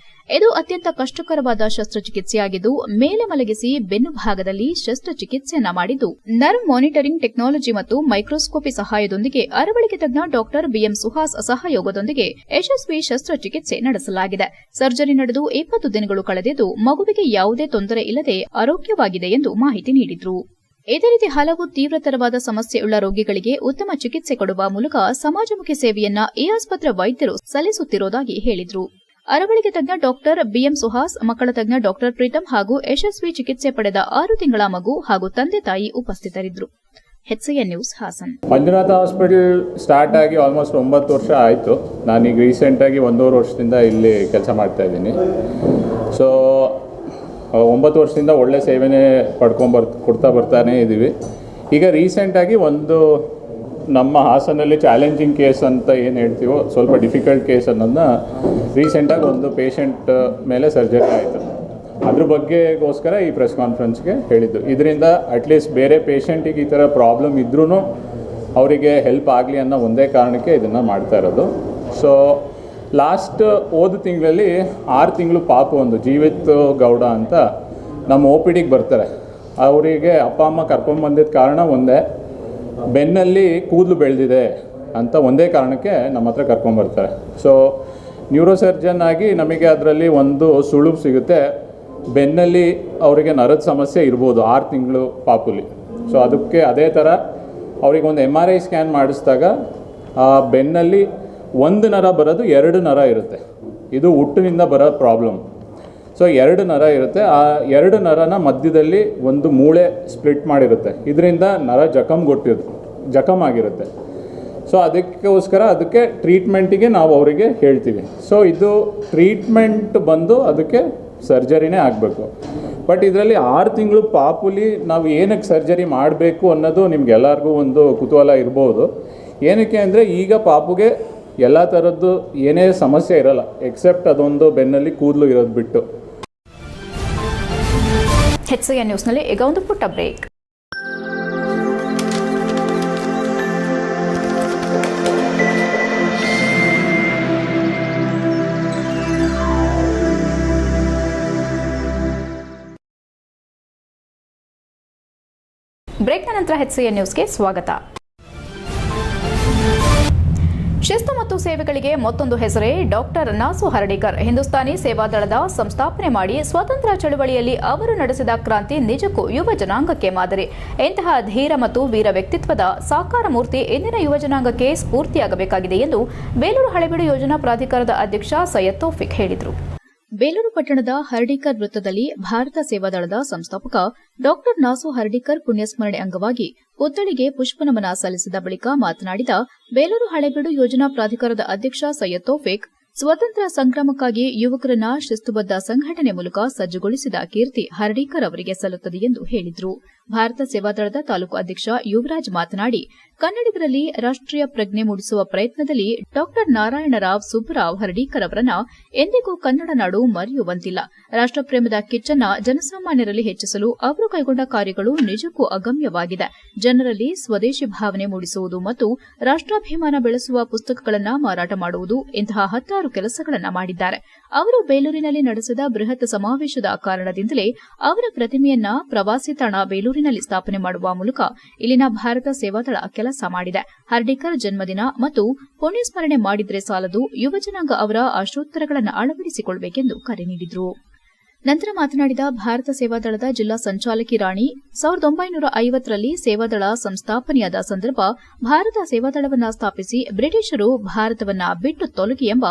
ಇದು ಅತ್ಯಂತ ಕಷ್ಟಕರವಾದ ಶಸ್ತ್ರಚಿಕಿತ್ಸೆಯಾಗಿದ್ದು, ಮೇಲೆ ಮಲಗಿಸಿ ಬೆನ್ನು ಭಾಗದಲ್ಲಿ ಶಸ್ತ್ರಚಿಕಿತ್ಸೆಯನ್ನ ಮಾಡಿದ್ದು, ನರ್ವ್ ಮಾನಿಟರಿಂಗ್ ಟೆಕ್ನಾಲಜಿ ಮತ್ತು ಮೈಕ್ರೋಸ್ಕೋಪಿ ಸಹಾಯದೊಂದಿಗೆ ಅರವಳಿಕೆ ತಜ್ಞ ಡಾಕ್ಟರ್ ಬಿಎಂ ಸುಹಾಸ್ ಸಹಯೋಗದೊಂದಿಗೆ ಯಶಸ್ವಿ ಶಸ್ತ್ರಚಿಕಿತ್ಸೆ ನಡೆಸಲಾಗಿದೆ. ಸರ್ಜರಿ ನಡೆದು 20 ದಿನಗಳು ಕಳೆದಿದ್ದು, ಮಗುವಿಗೆ ಯಾವುದೇ ತೊಂದರೆ ಇಲ್ಲದೆ ಆರೋಗ್ಯವಾಗಿದೆ ಎಂದು ಮಾಹಿತಿ ನೀಡಿದರು. ಇದೇ ರೀತಿ ಹಲವು ತೀವ್ರತರವಾದ ಸಮಸ್ಯೆಯುಳ್ಳ ರೋಗಿಗಳಿಗೆ ಉತ್ತಮ ಚಿಕಿತ್ಸೆ ಕೊಡುವ ಮೂಲಕ ಸಮಾಜಮುಖಿ ಸೇವೆಯನ್ನ ಈ ಆಸ್ಪತ್ರೆ ವೈದ್ಯರು ಸಲ್ಲಿಸುತ್ತಿರುವುದಾಗಿ ಹೇಳಿದರು. ಅರವಳಿಕೆ ತಜ್ಞ ಡಾಕ್ಟರ್ ಬಿಎಂ ಸುಹಾಸ್, ಮಕ್ಕಳ ತಜ್ಞ ಡಾಕ್ಟರ್ ಪ್ರೀತಂ ಹಾಗೂ ಯಶಸ್ವಿ ಚಿಕಿತ್ಸೆ ಪಡೆದ 6 ತಿಂಗಳ ಮಗು ಹಾಗೂ ತಂದೆ ತಾಯಿ ಉಪಸ್ಥಿತರಿದ್ದರು. HCN news Hassan. Manjunatha hospital start ಆಗಿ ಆಲ್ಮೋಸ್ಟ್ 9 ವರ್ಷ ಆಯಿತು. ನಾನೀಗ ರೀಸೆಂಟಾಗಿ 1.5 ವರ್ಷದಿಂದ ಇಲ್ಲಿ ಕೆಲಸ ಮಾಡ್ತಾ ಇದ್ದೀನಿ. ಸೊ 9 ವರ್ಷದಿಂದ ಒಳ್ಳೆ ಸೇವೆನೇ ಕೊಡ್ತಾ ಬರ್ತಾನೆ ಇದ್ದೀವಿ. ಈಗ ರೀಸೆಂಟಾಗಿ ಒಂದು ನಮ್ಮ ಹಾಸನಲ್ಲಿ ಚಾಲೆಂಜಿಂಗ್ ಕೇಸ್ ಅಂತ ಏನು ಹೇಳ್ತೀವೋ, ಸ್ವಲ್ಪ ಡಿಫಿಕಲ್ಟ್ ಕೇಸ್ ಅನ್ನೋದನ್ನ ರೀಸೆಂಟಾಗಿ ಒಂದು ಪೇಷಂಟ್ ಮೇಲೆ ಸರ್ಜರಿ ಆಯಿತು. ಅದ್ರ ಬಗ್ಗೆಗೋಸ್ಕರ ಈ ಪ್ರೆಸ್ ಕಾನ್ಫರೆನ್ಸ್ಗೆ ಹೇಳಿದ್ದು. ಇದರಿಂದ ಅಟ್ಲೀಸ್ಟ್ ಬೇರೆ ಪೇಷಂಟಿಗೆ ಈ ಥರ ಪ್ರಾಬ್ಲಮ್ ಇದ್ರೂ ಅವರಿಗೆ ಹೆಲ್ಪ್ ಆಗಲಿ ಅನ್ನೋ ಒಂದೇ ಕಾರಣಕ್ಕೆ ಇದನ್ನು ಮಾಡ್ತಾ ಇರೋದು. ಸೊ ಲಾಸ್ಟ್ ಹೋದ ತಿಂಗಳಲ್ಲಿ 6 ತಿಂಗಳು ಪಾಪು ಒಂದು ಜೀವಿತ್ ಗೌಡ ಅಂತ ನಮ್ಮ OPDಗೆ ಬರ್ತಾರೆ. ಅವರಿಗೆ ಅಪ್ಪ ಅಮ್ಮ ಕರ್ಕೊಂಬಂದಿದ್ದ ಕಾರಣ ಒಂದೇ, ಬೆನ್ನಲ್ಲಿ ಕೂದಲು ಬೆಳೆದಿದೆ ಅಂತ ಒಂದೇ ಕಾರಣಕ್ಕೆ ನಮ್ಮ ಹತ್ರ ಕರ್ಕೊಂಬರ್ತಾರೆ. ಸೊ ನ್ಯೂರೋಸರ್ಜನ್ ಆಗಿ ನಮಗೆ ಅದರಲ್ಲಿ ಒಂದು ಸುಳುವು ಸಿಗುತ್ತೆ, ಬೆನ್ನಲ್ಲಿ ಅವರಿಗೆ ನರದ ಸಮಸ್ಯೆ ಇರ್ಬೋದು 6 ತಿಂಗಳು ಪಾಪುಲಿ. ಸೊ ಅದಕ್ಕೆ ಅದೇ ಥರ ಅವರಿಗೆ ಒಂದು MRI ಸ್ಕ್ಯಾನ್ ಮಾಡಿಸಿದಾಗ ಆ ಬೆನ್ನಲ್ಲಿ ಒಂದು ನರ ಬರೋದು 2 ನರ ಇರುತ್ತೆ. ಇದು ಹುಟ್ಟಿನಿಂದ ಬರೋ ಪ್ರಾಬ್ಲಮ್. ಸೊ 2 ನರ ಇರುತ್ತೆ. ಆ 2 ನರನ ಮಧ್ಯದಲ್ಲಿ ಒಂದು ಮೂಳೆ ಸ್ಪ್ಲಿಟ್ ಮಾಡಿರುತ್ತೆ. ಇದರಿಂದ ನರ ಜಖಮ್ ಆಗಿರುತ್ತೆ. ಸೊ ಅದಕ್ಕೆ ಟ್ರೀಟ್ಮೆಂಟಿಗೆ ನಾವು ಅವರಿಗೆ ಹೇಳ್ತೀವಿ. ಸೊ ಇದು ಟ್ರೀಟ್ಮೆಂಟ್ ಬಂದು ಅದಕ್ಕೆ ಸರ್ಜರಿನೇ ಆಗಬೇಕು. ಬಟ್ ಇದರಲ್ಲಿ 6 ತಿಂಗಳು ಪಾಪುಲಿ ನಾವು ಏನಕ್ಕೆ ಸರ್ಜರಿ ಮಾಡಬೇಕು ಅನ್ನೋದು ನಿಮ್ಗೆಲ್ಲರಿಗೂ ಒಂದು ಕುತೂಹಲ ಇರ್ಬೋದು. ಏನಕ್ಕೆ ಅಂದರೆ ಈಗ ಪಾಪುಗೆ ಎಲ್ಲ ಥರದ್ದು ಏನೇ ಸಮಸ್ಯೆ ಇರಲ್ಲ, ಎಕ್ಸೆಪ್ಟ್ ಅದೊಂದು ಬೆನ್ನಲ್ಲಿ ಕೂದಲು ಇರೋದು ಬಿಟ್ಟು. HCN ನ್ಯೂಸ್ನಲ್ಲಿ ಈಗ ಒಂದು ಪುಟ್ಟ ಬ್ರೇಕ್. ಬ್ರೇಕ್ನ ನಂತರ HCN ನ್ಯೂಸ್ಗೆ ಸ್ವಾಗತ. ಶಿಸ್ತು ಮತ್ತು ಸೇವೆಗಳಿಗೆ ಮತ್ತೊಂದು ಹೆಸರೇ ಡಾಕ್ಟರ್ ನಾಸು ಹರ್ಡೀಕರ್. ಹಿಂದೂಸ್ತಾನಿ ಸೇವಾದಳದ ಸಂಸ್ಥಾಪನೆ ಮಾಡಿ ಸ್ವಾತಂತ್ರ್ಯ ಚಳವಳಿಯಲ್ಲಿ ಅವರು ನಡೆಸಿದ ಕ್ರಾಂತಿ ನಿಜಕ್ಕೂ ಯುವ ಜನಾಂಗಕ್ಕೆ ಮಾದರಿ. ಇಂತಹ ಧೀರ ಮತ್ತು ವೀರ ವ್ಯಕ್ತಿತ್ವದ ಸಾಕಾರ ಮೂರ್ತಿ ಇಂದಿನ ಯುವ ಜನಾಂಗಕ್ಕೆ ಸ್ಫೂರ್ತಿಯಾಗಬೇಕಾಗಿದೆ ಎಂದು ಬೇಲೂರು ಹಳೆಬೀಡು ಯೋಜನಾ ಪ್ರಾಧಿಕಾರದ ಅಧ್ಯಕ್ಷ ಸೈಯದ್ ತೌಫಿಕ್ ಹೇಳಿದರು. ಬೇಲೂರು ಪಟ್ಟಣದ ಹರ್ಡೀಕರ್ ವೃತ್ತದಲ್ಲಿ ಭಾರತ ಸೇವಾದಳದ ಸಂಸ್ಥಾಪಕ ಡಾಕ್ಟರ್ ನಾಸು ಹರ್ಡೀಕರ್ ಪುಣ್ಯಸ್ಮರಣೆ ಅಂಗವಾಗಿ ಪುತ್ಥಳಿಗೆ ಪುಷ್ಪನಮನ ಸಲ್ಲಿಸಿದ ಬಳಿಕ ಮಾತನಾಡಿದ ಬೇಲೂರು ಹಳೆಬೀಡು ಯೋಜನಾ ಪ್ರಾಧಿಕಾರದ ಅಧ್ಯಕ್ಷ ಸೈಯದ್ ತೌಫಿಕ್, ಸ್ವಾತಂತ್ರ್ಯ ಸಂಗ್ರಾಮಕ್ಕಾಗಿ ಯುವಕರನ್ನ ಶಿಸ್ತುಬದ್ಧ ಸಂಘಟನೆ ಮೂಲಕ ಸಜ್ಜುಗೊಳಿಸಿದ ಕೀರ್ತಿ ಹರ್ಡೀಕರ್ ಅವರಿಗೆ ಸಲ್ಲುತ್ತದೆ ಎಂದು ಹೇಳಿದರು. ಭಾರತ ಸೇವಾದಳದ ತಾಲೂಕು ಅಧ್ಯಕ್ಷ ಯುವರಾಜ್ ಮಾತನಾಡಿ, ಕನ್ನಡಿಗರಲ್ಲಿ ರಾಷ್ಟೀಯ ಪ್ರಜ್ಞೆ ಮೂಡಿಸುವ ಪ್ರಯತ್ನದಲ್ಲಿ ಡಾಕ್ಟರ್ ನಾರಾಯಣರಾವ್ ಸುಬ್ಬರಾವ್ ಹರ್ಡೀಕರ್ ಅವರನ್ನ ಎಂದಿಗೂ ಕನ್ನಡ ನಾಡು ಮರೆಯುವಂತಿಲ್ಲ. ರಾಷ್ಟಪ್ರೇಮದ ಕಿಚ್ಚನ್ನ ಜನಸಾಮಾನ್ಯರಲ್ಲಿ ಹೆಚ್ಚಿಸಲು ಅವರು ಕೈಗೊಂಡ ಕಾರ್ಯಗಳು ನಿಜಕ್ಕೂ ಅಗಮ್ಯವಾಗಿದೆ. ಜನರಲ್ಲಿ ಸ್ವದೇಶಿ ಭಾವನೆ ಮೂಡಿಸುವುದು ಮತ್ತು ರಾಷ್ಟ್ರಾಭಿಮಾನ ಬೆಳೆಸುವ ಪುಸ್ತಕಗಳನ್ನು ಮಾರಾಟ ಮಾಡುವುದು, ಇಂತಹ 10 ಕೆಲಸಗಳನ್ನು ಮಾಡಿದ್ದಾರೆ. ಅವರು ಬೇಲೂರಿನಲ್ಲಿ ನಡೆಸಿದ ಬೃಹತ್ ಸಮಾವೇಶದ ಕಾರಣದಿಂದಲೇ ಅವರ ಪ್ರತಿಮೆಯನ್ನ ಪ್ರವಾಸಿ ತಾಣ ಬೇಲೂರಿನಲ್ಲಿ ಸ್ಥಾಪನೆ ಮಾಡುವ ಮೂಲಕ ಇಲ್ಲಿನ ಭಾರತ ಸೇವಾದಳ ಕೆಲಸ ಮಾಡಿದೆ. ಹರ್ಡೀಕರ್ ಜನ್ಮದಿನ ಮತ್ತು ಪುಣ್ಯಸ್ಮರಣೆ ಮಾಡಿದ್ರೆ ಸಾಲದು, ಯುವಜನಾಂಗ ಅವರ ಆಶೋತ್ತರಗಳನ್ನು ಅಳವಡಿಸಿಕೊಳ್ಳಬೇಕೆಂದು ಕರೆ ನೀಡಿದರು. ನಂತರ ಮಾತನಾಡಿದ ಭಾರತ ಸೇವಾದಳದ ಜಿಲ್ಲಾ ಸಂಚಾಲಕಿ ರಾಣಿ, 1950ರಲ್ಲಿ ಸೇವಾದಳ ಸಂಸ್ಥಾಪನೆಯಾದ ಸಂದರ್ಭ ಭಾರತ ಸೇವಾದಳವನ್ನ ಸ್ಥಾಪಿಸಿ ಬ್ರಿಟಿಷರು ಭಾರತವನ್ನ ಬಿಟ್ಟು ತೊಲಗಿ ಎಂಬ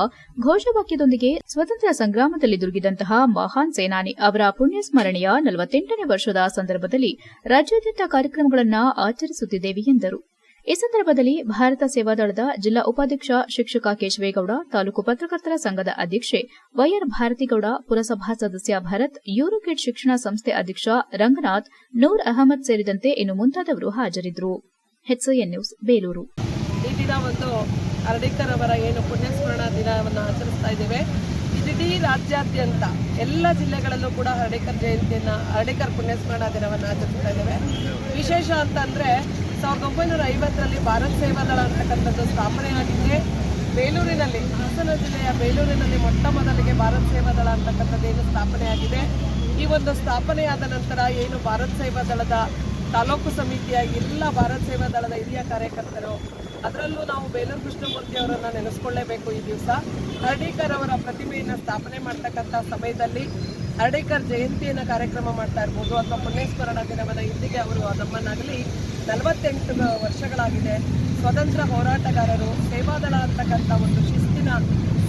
ಘೋಷವಾಕ್ಯದೊಂದಿಗೆ ಸ್ವತಂತ್ರ ಸಂಗ್ರಾಮದಲ್ಲಿ ದುರ್ಗಿದಂತಹ ಮಹಾನ್ ಸೇನಾನಿ ಅವರ ಪುಣ್ಯಸ್ಮರಣೆಯ 48ನೇ ವರ್ಷದ ಸಂದರ್ಭದಲ್ಲಿ ರಾಜ್ಯಾದ್ಯಂತ ಕಾರ್ಯಕ್ರಮಗಳನ್ನು ಆಚರಿಸುತ್ತಿದ್ದೇವೆ ಎಂದರು. ಈ ಸಂದರ್ಭದಲ್ಲಿ ಭಾರತ ಸೇವಾದಳದ ಜಿಲ್ಲಾ ಉಪಾಧ್ಯಕ್ಷ ಶಿಕ್ಷಕ ಕೇಶವೇಗೌಡ, ತಾಲೂಕು ಪತ್ರಕರ್ತರ ಸಂಘದ ಅಧ್ಯಕ್ಷೆ ವೈಆರ್ ಭಾರತಿಗೌಡ, ಪುರಸಭಾ ಸದಸ್ಯ ಭರತ್, ಯೂರೋಕಿಡ್ ಶಿಕ್ಷಣ ಸಂಸ್ಥೆ ಅಧ್ಯಕ್ಷ ರಂಗನಾಥ್, ನೂರ್ ಅಹಮದ್ ಸೇರಿದಂತೆ ಇನ್ನು ಮುಂತಾದವರು ಹಾಜರಿದ್ದರು. HCN news Belur. ಈ ದಿನ ಒಂದು ಹರ್ಡೀಕರ್ ಅವರ ಪುಣ್ಯಸ್ಮರಣ ದಿನವನ್ನು ಆಚರಿಸ್ತಾ ಇದ್ದೇವೆ. ಇಡೀ ರಾಜ್ಯಾದ್ಯಂತ ಎಲ್ಲ ಜಿಲ್ಲೆಗಳಲ್ಲೂ ಕೂಡ ಹರ್ಡೀಕರ್ ಜಯಂತಿಯನ್ನು, ಹರ್ಡೀಕರ್ ಪುಣ್ಯಸ್ಮರಣ ದಿನವನ್ನು ಆಚರಿಸ್ತಾ ಇದ್ದೇವೆ. ವಿಶೇಷ ಅಂತಂದರೆ 1950ರಲ್ಲಿ ಭಾರತ ಸೇವಾದಳ ಅಂತಕ್ಕಂಥದ್ದು ಸ್ಥಾಪನೆಯಾಗಿದೆ. ಬೇಲೂರಿನಲ್ಲಿ, ಹಾಸನ ಜಿಲ್ಲೆಯ ಬೇಲೂರಿನಲ್ಲಿ ಮೊಟ್ಟ ಮೊದಲಿಗೆ ಭಾರತ ಸೇವಾದಳ ಅಂತಕ್ಕಂಥದ್ದೇನು ಸ್ಥಾಪನೆಯಾಗಿದೆ. ಈ ಒಂದು ಸ್ಥಾಪನೆಯಾದ ನಂತರ ಏನು ಭಾರತ ಸೇವಾದಳದ ತಾಲೂಕು ಸಮಿತಿಯ ಎಲ್ಲ ಭಾರತ ಸೇವಾದಳದ ಹಿರಿಯ ಕಾರ್ಯಕರ್ತರು, ಅದರಲ್ಲೂ ನಾವು ಬೇಲೂರು ಕೃಷ್ಣಮೂರ್ತಿ ಅವರನ್ನು ನೆನೆಸ್ಕೊಳ್ಳೇಬೇಕು. ಈ ದಿವಸ ಹರ್ಡೀಕರ್ ಅವರ ಪ್ರತಿಮೆಯನ್ನು ಸ್ಥಾಪನೆ ಮಾಡ್ತಕ್ಕಂಥ ಸಮಯದಲ್ಲಿ ಹರ್ಡೀಕರ್ ಜಯಂತಿಯನ್ನು ಕಾರ್ಯಕ್ರಮ ಮಾಡ್ತಾ ಇರ್ಬೋದು ಅಥವಾ ಪುಣ್ಯಸ್ಮರಣ ದಿನವನ್ನು ಇಂದಿಗೆ ಅವರು ನಮ್ಮನ್ನಾಗಲಿ 48 ವರ್ಷಗಳಾಗಿದೆ. ಸ್ವತಂತ್ರ ಹೋರಾಟಗಾರರು, ಸೇವಾದಳ ಅಂತಕ್ಕಂಥ ಒಂದು ಶಿಸ್ತಿನ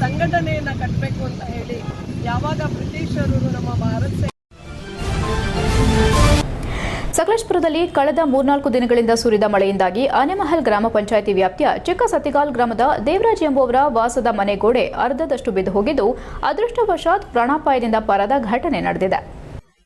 ಸಂಘಟನೆಯನ್ನು ಕಟ್ಟಬೇಕು ಅಂತ ಹೇಳಿ ಯಾವಾಗ ಬ್ರಿಟಿಷರು ನಮ್ಮ ಭಾರತ ಸಕಲೇಶಪುರದಲ್ಲಿ ಕಳೆದ 3-4 ದಿನಗಳಿಂದ ಸುರಿದ ಮಳೆಯಿಂದಾಗಿ ಆನೆಮಹಲ್ ಗ್ರಾಮ ಪಂಚಾಯಿತಿ ವ್ಯಾಪ್ತಿಯ ಚಿಕ್ಕ ಸತಿಗಾಲ್ ಗ್ರಾಮದ ದೇವರಾಜ್ ಎಂಬುವರ ವಾಸದ ಮನೆ ಗೋಡೆ ಅರ್ಧದಷ್ಟು ಬಿದ್ದು ಹೋಗಿದ್ದು, ಅದೃಷ್ಟವಶಾತ್ ಪ್ರಾಣಾಪಾಯದಿಂದ ಪಾರಾದ ಘಟನೆ ನಡೆದಿದೆ.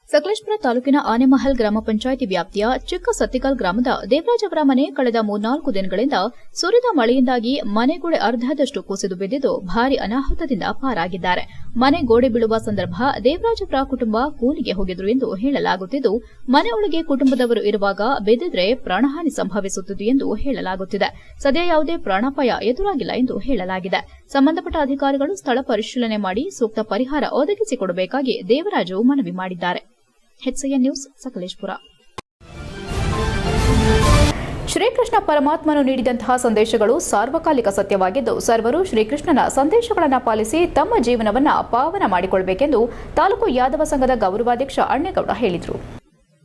ಸಕಲೇಶಪುರ ತಾಲೂಕಿನ ಆನೆಮಹಲ್ ಗ್ರಾಮ ಪಂಚಾಯಿತಿ ವ್ಯಾಪ್ತಿಯ ಚಿಕ್ಕ ಸತ್ತಿಗಾಲ್ ಗ್ರಾಮದ ದೇವರಾಜ್ ಅವರ ಮನೆ ಕಳೆದ 3-4 ದಿನಗಳಿಂದ ಸುರಿದ ಮಳೆಯಿಂದಾಗಿ ಮನೆಗೋಡೆ ಅರ್ಧದಷ್ಟು ಕುಸಿದು ಬಿದ್ದಿದ್ದು ಭಾರಿ ಅನಾಹುತದಿಂದ ಪಾರಾಗಿದ್ದಾರೆ. ಮನೆ ಗೋಡೆ ಬೀಳುವ ಸಂದರ್ಭ ದೇವರಾಜ್ ಅವರ ಕುಟುಂಬ ಕೂಲಿಗೆ ಹೋಗಿದ್ರು ಎಂದು ಹೇಳಲಾಗುತ್ತಿದ್ದು, ಮನೆಯೊಳಗೆ ಕುಟುಂಬದವರು ಇರುವಾಗ ಬಿದ್ದಿದ್ರೆ ಪ್ರಾಣಹಾನಿ ಸಂಭವಿಸುತ್ತಿದೆ ಎಂದು ಹೇಳಲಾಗುತ್ತಿದೆ. ಸದ್ಯ ಯಾವುದೇ ಪ್ರಾಣಾಪಾಯ ಎದುರಾಗಿಲ್ಲ ಎಂದು ಹೇಳಲಾಗಿದೆ. ಸಂಬಂಧಪಟ್ಟ ಅಧಿಕಾರಿಗಳು ಸ್ಥಳ ಪರಿಶೀಲನೆ ಮಾಡಿ ಸೂಕ್ತ ಪರಿಹಾರ ಒದಗಿಸಿಕೊಡಬೇಕಾಗಿ ದೇವರಾಜು ಮನವಿ ಮಾಡಿದ್ದಾರೆ. HCN news Sakleshpur. ಶ್ರೀಕೃಷ್ಣ ಪರಮಾತ್ಮನು ನೀಡಿದಂತಹ ಸಂದೇಶಗಳು ಸಾರ್ವಕಾಲಿಕ ಸತ್ಯವಾಗಿದ್ದು, ಸರ್ವರು ಶ್ರೀಕೃಷ್ಣನ ಸಂದೇಶಗಳನ್ನು ಪಾಲಿಸಿ ತಮ್ಮ ಜೀವನವನ್ನು ಪಾವನ ಮಾಡಿಕೊಳ್ಳಬೇಕೆಂದು ತಾಲೂಕು ಯಾದವ ಸಂಘದ ಗೌರವಾಧ್ಯಕ್ಷ ಅಣ್ಣೇಗೌಡ ಹೇಳಿದರು.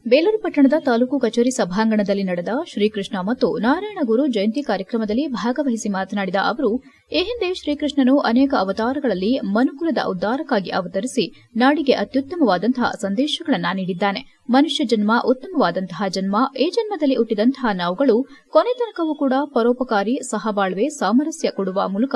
ಬೇಲೂರು ಪಟ್ಟಣದ ತಾಲೂಕು ಕಚೇರಿ ಸಭಾಂಗಣದಲ್ಲಿ ನಡೆದ ಶ್ರೀಕೃಷ್ಣ ಮತ್ತು ನಾರಾಯಣಗುರು ಜಯಂತಿ ಕಾರ್ಯಕ್ರಮದಲ್ಲಿ ಭಾಗವಹಿಸಿ ಮಾತನಾಡಿದ ಅವರು, ಈ ಹಿಂದೆ ಶ್ರೀಕೃಷ್ಣನು ಅನೇಕ ಅವತಾರಗಳಲ್ಲಿ ಮನುಕುಲದ ಉದ್ಧಾರಕ್ಕಾಗಿ ಅವತರಿಸಿ ನಾಡಿಗೆ ಅತ್ಯುತ್ತಮವಾದಂತಹ ಸಂದೇಶಗಳನ್ನು ನೀಡಿದ್ದಾನೆ. ಮನುಷ್ಯ ಜನ್ಮ ಉತ್ತಮವಾದಂತಹ ಜನ್ಮ. ಈ ಜನ್ಮದಲ್ಲಿ ಹುಟ್ಟಿದಂತಹ ನಾವುಗಳು ಕೊನೆ ತನಕವೂ ಕೂಡ ಪರೋಪಕಾರಿ, ಸಹಬಾಳ್ವೆ, ಸಾಮರಸ್ಯ ಕೊಡುವ ಮೂಲಕ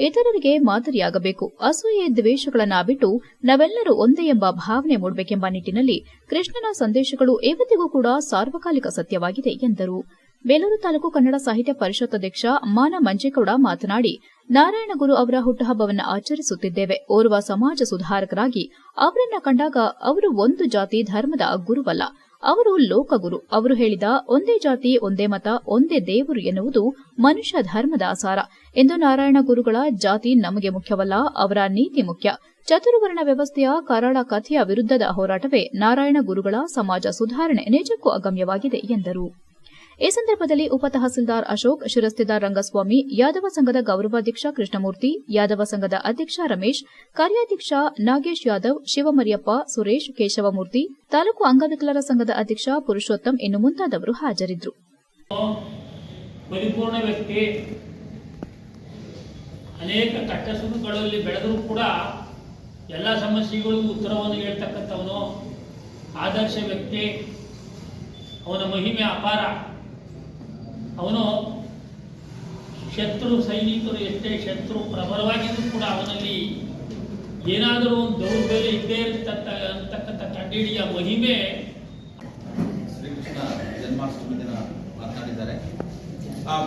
ಇತರರಿಗೆ ಮಾದರಿಯಾಗಬೇಕು. ಅಸೂಯೆ, ದ್ವೇಷಗಳನ್ನು ಬಿಟ್ಟು ನಾವೆಲ್ಲರೂ ಒಂದೇ ಎಂಬ ಭಾವನೆ ಮೂಡಬೇಕೆಂಬ ನಿಟ್ಟಿನಲ್ಲಿ ಕೃಷ್ಣನ ಸಂದೇಶಗಳು ಇವತ್ತಿಗೂ ಕೂಡ ಸಾರ್ವಕಾಲಿಕ ಸತ್ಯವಾಗಿದೆ ಎಂದರು. ಬೇಲೂರು ತಾಲೂಕು ಕನ್ನಡ ಸಾಹಿತ್ಯ ಪರಿಷತ್ ಅಧ್ಯಕ್ಷ ಮಾನ ಮಂಜೇಗೌಡ ಮಾತನಾಡಿ, ನಾರಾಯಣಗುರು ಅವರ ಹುಟ್ಟುಹಬ್ಬವನ್ನು ಆಚರಿಸುತ್ತಿದ್ದೇವೆ. ಓರ್ವ ಸಮಾಜ ಸುಧಾರಕರಾಗಿ ಅವರನ್ನ ಕಂಡಾಗ ಅವರು ಒಂದು ಜಾತಿ ಧರ್ಮದ ಗುರುವಲ್ಲ, ಅವರು ಲೋಕಗುರು. ಅವರು ಹೇಳಿದ ಒಂದೇ ಜಾತಿ, ಒಂದೇ ಮತ, ಒಂದೇ ದೇವರು ಎನ್ನುವುದು ಮನುಷ್ಯ ಧರ್ಮದ ಸಾರ. ಎಂದು ನಾರಾಯಣ ಗುರುಗಳ ಜಾತಿ ನಮಗೆ ಮುಖ್ಯವಲ್ಲ, ಅವರ ನೀತಿ ಮುಖ್ಯ. ಚತುರ್ವರ್ಣ ವ್ಯವಸ್ಥೆಯ ಕರಾಳ ಕಥೆಯ ವಿರುದ್ಧದ ಹೋರಾಟವೇ ನಾರಾಯಣ ಗುರುಗಳ ಸಮಾಜ ಸುಧಾರಣೆ ನಿಜಕ್ಕೂ ಅಗಮ್ಯವಾಗಿದೆ ಎಂದರು. ಈ ಸಂದರ್ಭದಲ್ಲಿ ಉಪ ತಹಸೀಲ್ದಾರ್ ಅಶೋಕ್, ಶಿರಸ್ತೆದಾರ್ ರಂಗಸ್ವಾಮಿ, ಯಾದವ ಸಂಘದ ಗೌರವಾಧ್ಯಕ್ಷ ಕೃಷ್ಣಮೂರ್ತಿ, ಯಾದವ ಸಂಘದ ಅಧ್ಯಕ್ಷ ರಮೇಶ್, ಕಾರ್ಯಾಧ್ಯಕ್ಷ ನಾಗೇಶ್ ಯಾದವ್, ಶಿವಮರಿಯಪ್ಪ, ಸುರೇಶ್, ಕೇಶವಮೂರ್ತಿ, ತಾಲೂಕು ಅಂಗವಿಕಲರ ಸಂಘದ ಅಧ್ಯಕ್ಷ ಪುರುಷೋತ್ತಮ್ ಇನ್ನು ಮುಂತಾದವರು ಹಾಜರಿದ್ದರು. ಪರಿಪೂರ್ಣ ವ್ಯಕ್ತಿ, ಅನೇಕ ಕಷ್ಟ ಸುಖಗಳಲ್ಲಿ ಬೆಳೆದರೂ ಕೂಡ ಎಲ್ಲ ಸಮಸ್ಯೆಗಳಿಗೂ ಉತ್ತರವನ್ನು ಹೇಳ್ತಕ್ಕಂಥವನು, ಆದರ್ಶ ವ್ಯಕ್ತಿ. ಅವನ ಮಹಿಮೆ ಅಪಾರ. ಅವನು ಶತ್ರು ಸೈನಿಕರು ಎಷ್ಟೇ ಶತ್ರು ಪ್ರಬಲವಾಗಿದ್ದರೂ ಕೂಡ ಅವನಲ್ಲಿ ಏನಾದರೂ ಒಂದು ದೌರ್ಬಲ್ಯ ಇದ್ದೇ ಅಂತಕ್ಕಂಥ ಕಂಡಿಡಿಯ ಮಹಿಮೆ. ಶ್ರೀಕೃಷ್ಣ ಜನ್ಮಾಷ್ಟಮಿ ದಿನ ಮಾತನಾಡಿದ್ದಾರೆ.